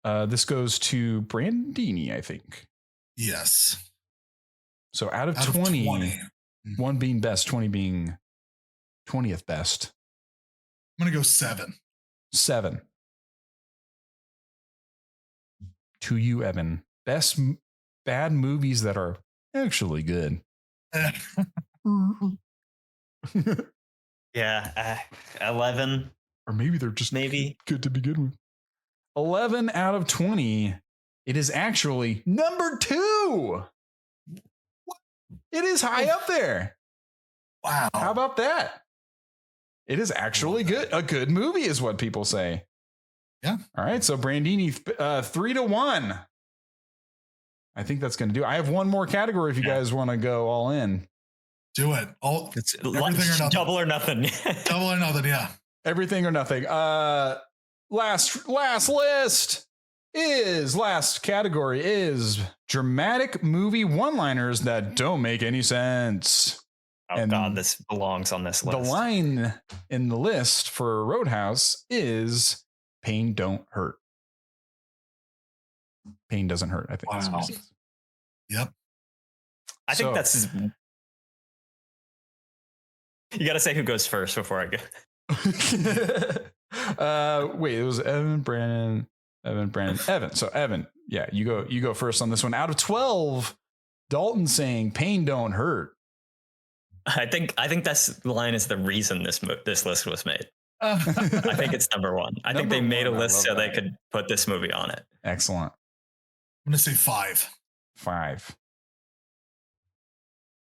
Speaker 1: This goes to Brandini, I think.
Speaker 2: Yes.
Speaker 1: So out of 20, 1 being best, 20 being 20th best.
Speaker 2: I'm going to go 7.
Speaker 1: 7. To you, Evan. Best bad movies that are actually good.
Speaker 3: Yeah, 11.
Speaker 1: Or maybe they're just good to begin with. 11 out of 20. It is actually number 2. It is high up there.
Speaker 2: Wow.
Speaker 1: How about that? It is actually good. A good movie is what people say.
Speaker 2: Yeah.
Speaker 1: All right. So Brandini, 3-1. I think that's going to do. I have one more category if you guys want to go all in.
Speaker 2: Do it.
Speaker 3: It's everything or nothing. Double or nothing.
Speaker 2: Double or nothing. Yeah.
Speaker 1: Everything or nothing. Last category is dramatic movie one-liners that don't make any sense.
Speaker 3: Oh, God, this belongs on this list.
Speaker 1: The line in the list for Roadhouse is pain don't hurt. Pain doesn't hurt, I think.
Speaker 2: Wow. Yep.
Speaker 3: I think that's... You got to say who goes first before I go.
Speaker 1: Wait, it was Evan. So Evan, yeah, you go first on this one. Out of 12, Dalton saying pain don't hurt.
Speaker 3: I think that's line is the reason this list was made. I think it's number 1. I think they made a list so they could put this movie on it.
Speaker 1: Excellent.
Speaker 2: I'm going to say 5.
Speaker 1: 5.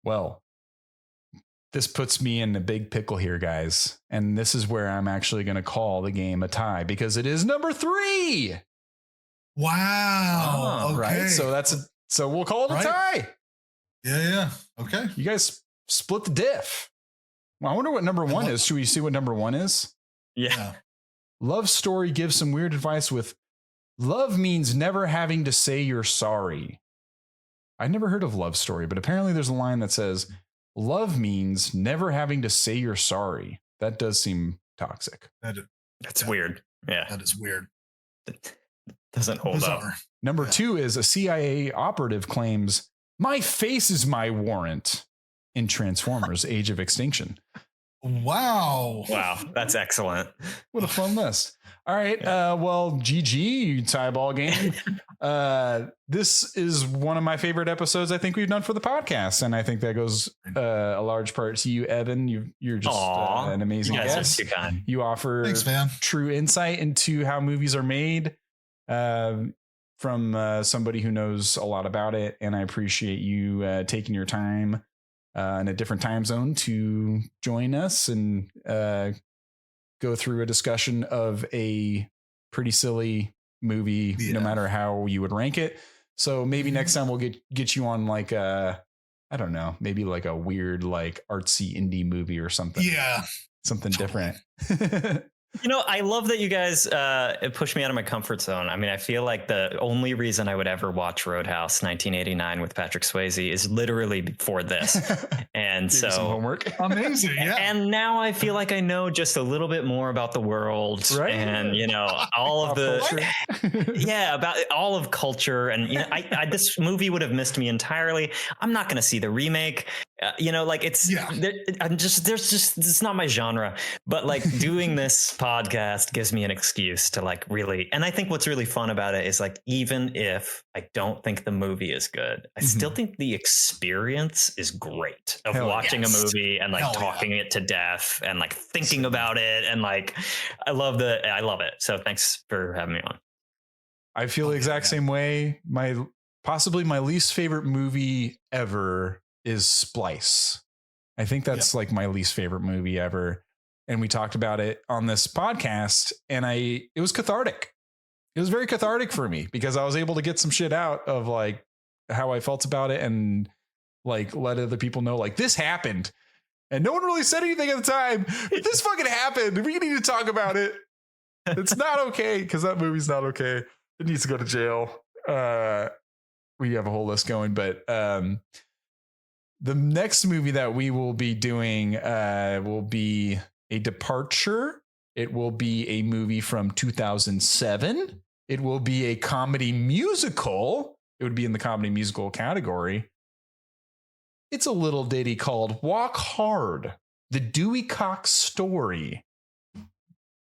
Speaker 1: Well, this puts me in a big pickle here, guys. And this is where I'm actually going to call the game a tie because it is number 3.
Speaker 2: Wow. Okay.
Speaker 1: Right. So we'll call it a tie.
Speaker 2: Yeah. Okay.
Speaker 1: You guys split the diff. Well, I wonder what number 1 is. Should we see what number 1 is?
Speaker 3: Yeah.
Speaker 1: Love Story gives some weird advice with love means never having to say you're sorry. I never heard of Love Story, but apparently there's a line that says love means never having to say you're sorry. That does seem toxic.
Speaker 3: That's weird. Yeah.
Speaker 2: That is weird.
Speaker 3: Doesn't hold up.
Speaker 1: Number 2 is a CIA operative claims my face is my warrant in Transformers Age of Extinction.
Speaker 2: Wow.
Speaker 3: That's excellent.
Speaker 1: What a fun list. All right. Well, GG, tie ball game. This is one of my favorite episodes I think we've done for the podcast. And I think that goes a large part to you, Evan. You're just an amazing guest. You offer true insight into how movies are made from somebody who knows a lot about it. And I appreciate you taking your time in a different time zone to join us and go through a discussion of a pretty silly movie, no matter how you would rank it. So maybe next time we'll get you on like I don't know, maybe like a weird, like artsy indie movie or something.
Speaker 2: Yeah.
Speaker 1: Something different.
Speaker 3: I love that you guys push me out of my comfort zone. I mean, I feel like the only reason I would ever watch Roadhouse 1989 with Patrick Swayze is literally for this. And so
Speaker 1: some homework.
Speaker 2: Amazing. Yeah.
Speaker 3: And now I feel like I know just a little bit more about the world, right? And all of about all of culture. And this movie would have missed me entirely. I'm not going to see the remake. It's not my genre. But like doing this podcast gives me an excuse to like really, and I think what's really fun about it is like, even if I don't think the movie is good, I still think the experience is great of watching a movie and like talking it to death and like thinking about it. And like, I love it. So thanks for having me on.
Speaker 1: I feel the exact same way. Possibly my least favorite movie ever is Splice. I think that's like my least favorite movie ever. And we talked about it on this podcast, and it was cathartic. It was very cathartic for me because I was able to get some shit out of like how I felt about it and like let other people know like this happened. And no one really said anything at the time, but this fucking happened. We need to talk about it. It's not okay because that movie's not okay. It needs to go to jail. We have a whole list going, but the next movie that we will be doing will be a departure. It will be a movie from 2007. It will be a comedy musical. It would be in the comedy musical category. It's a little ditty called Walk Hard, the Dewey Cox Story.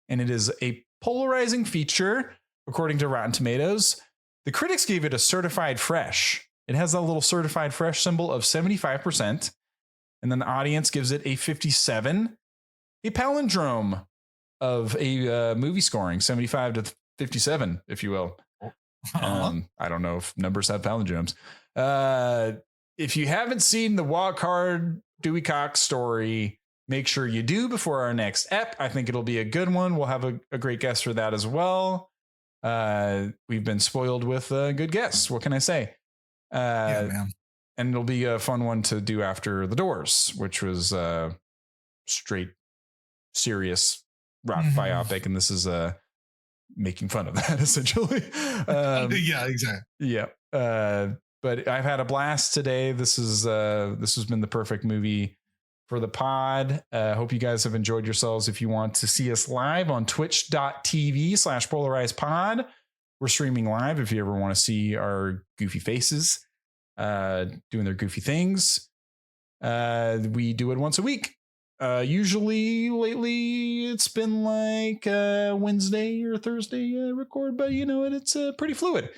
Speaker 1: And it is a polarizing feature, according to Rotten Tomatoes. The critics gave it a certified fresh. It has a little certified fresh symbol of 75%. And then the audience gives it a 57. A palindrome of a movie scoring, 75 to 57, if you will. I don't know if numbers have palindromes. If you haven't seen the Walk Hard Dewey Cox Story, make sure you do before our next ep. I think it'll be a good one. We'll have a great guest for that as well. We've been spoiled with good guests. What can I say? Man. And it'll be a fun one to do after The Doors, which was straight serious rock biopic, and this is making fun of that essentially.
Speaker 2: Yeah, exactly.
Speaker 1: Yeah. But I've had a blast today. This has been the perfect movie for the pod. Hope you guys have enjoyed yourselves. If you want to see us live on twitch.tv/polarizedpod, we're streaming live if you ever want to see our goofy faces doing their goofy things. We do it once a week. Usually lately it's been like Wednesday or Thursday record, but it's pretty fluid.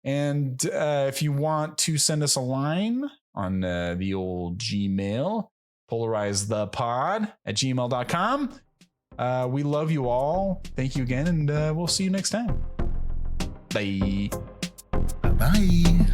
Speaker 1: And if you want to send us a line on the old Gmail, polarizedpod@gmail.com. We love you all. Thank you again, and we'll see you next time. Bye.
Speaker 2: Bye.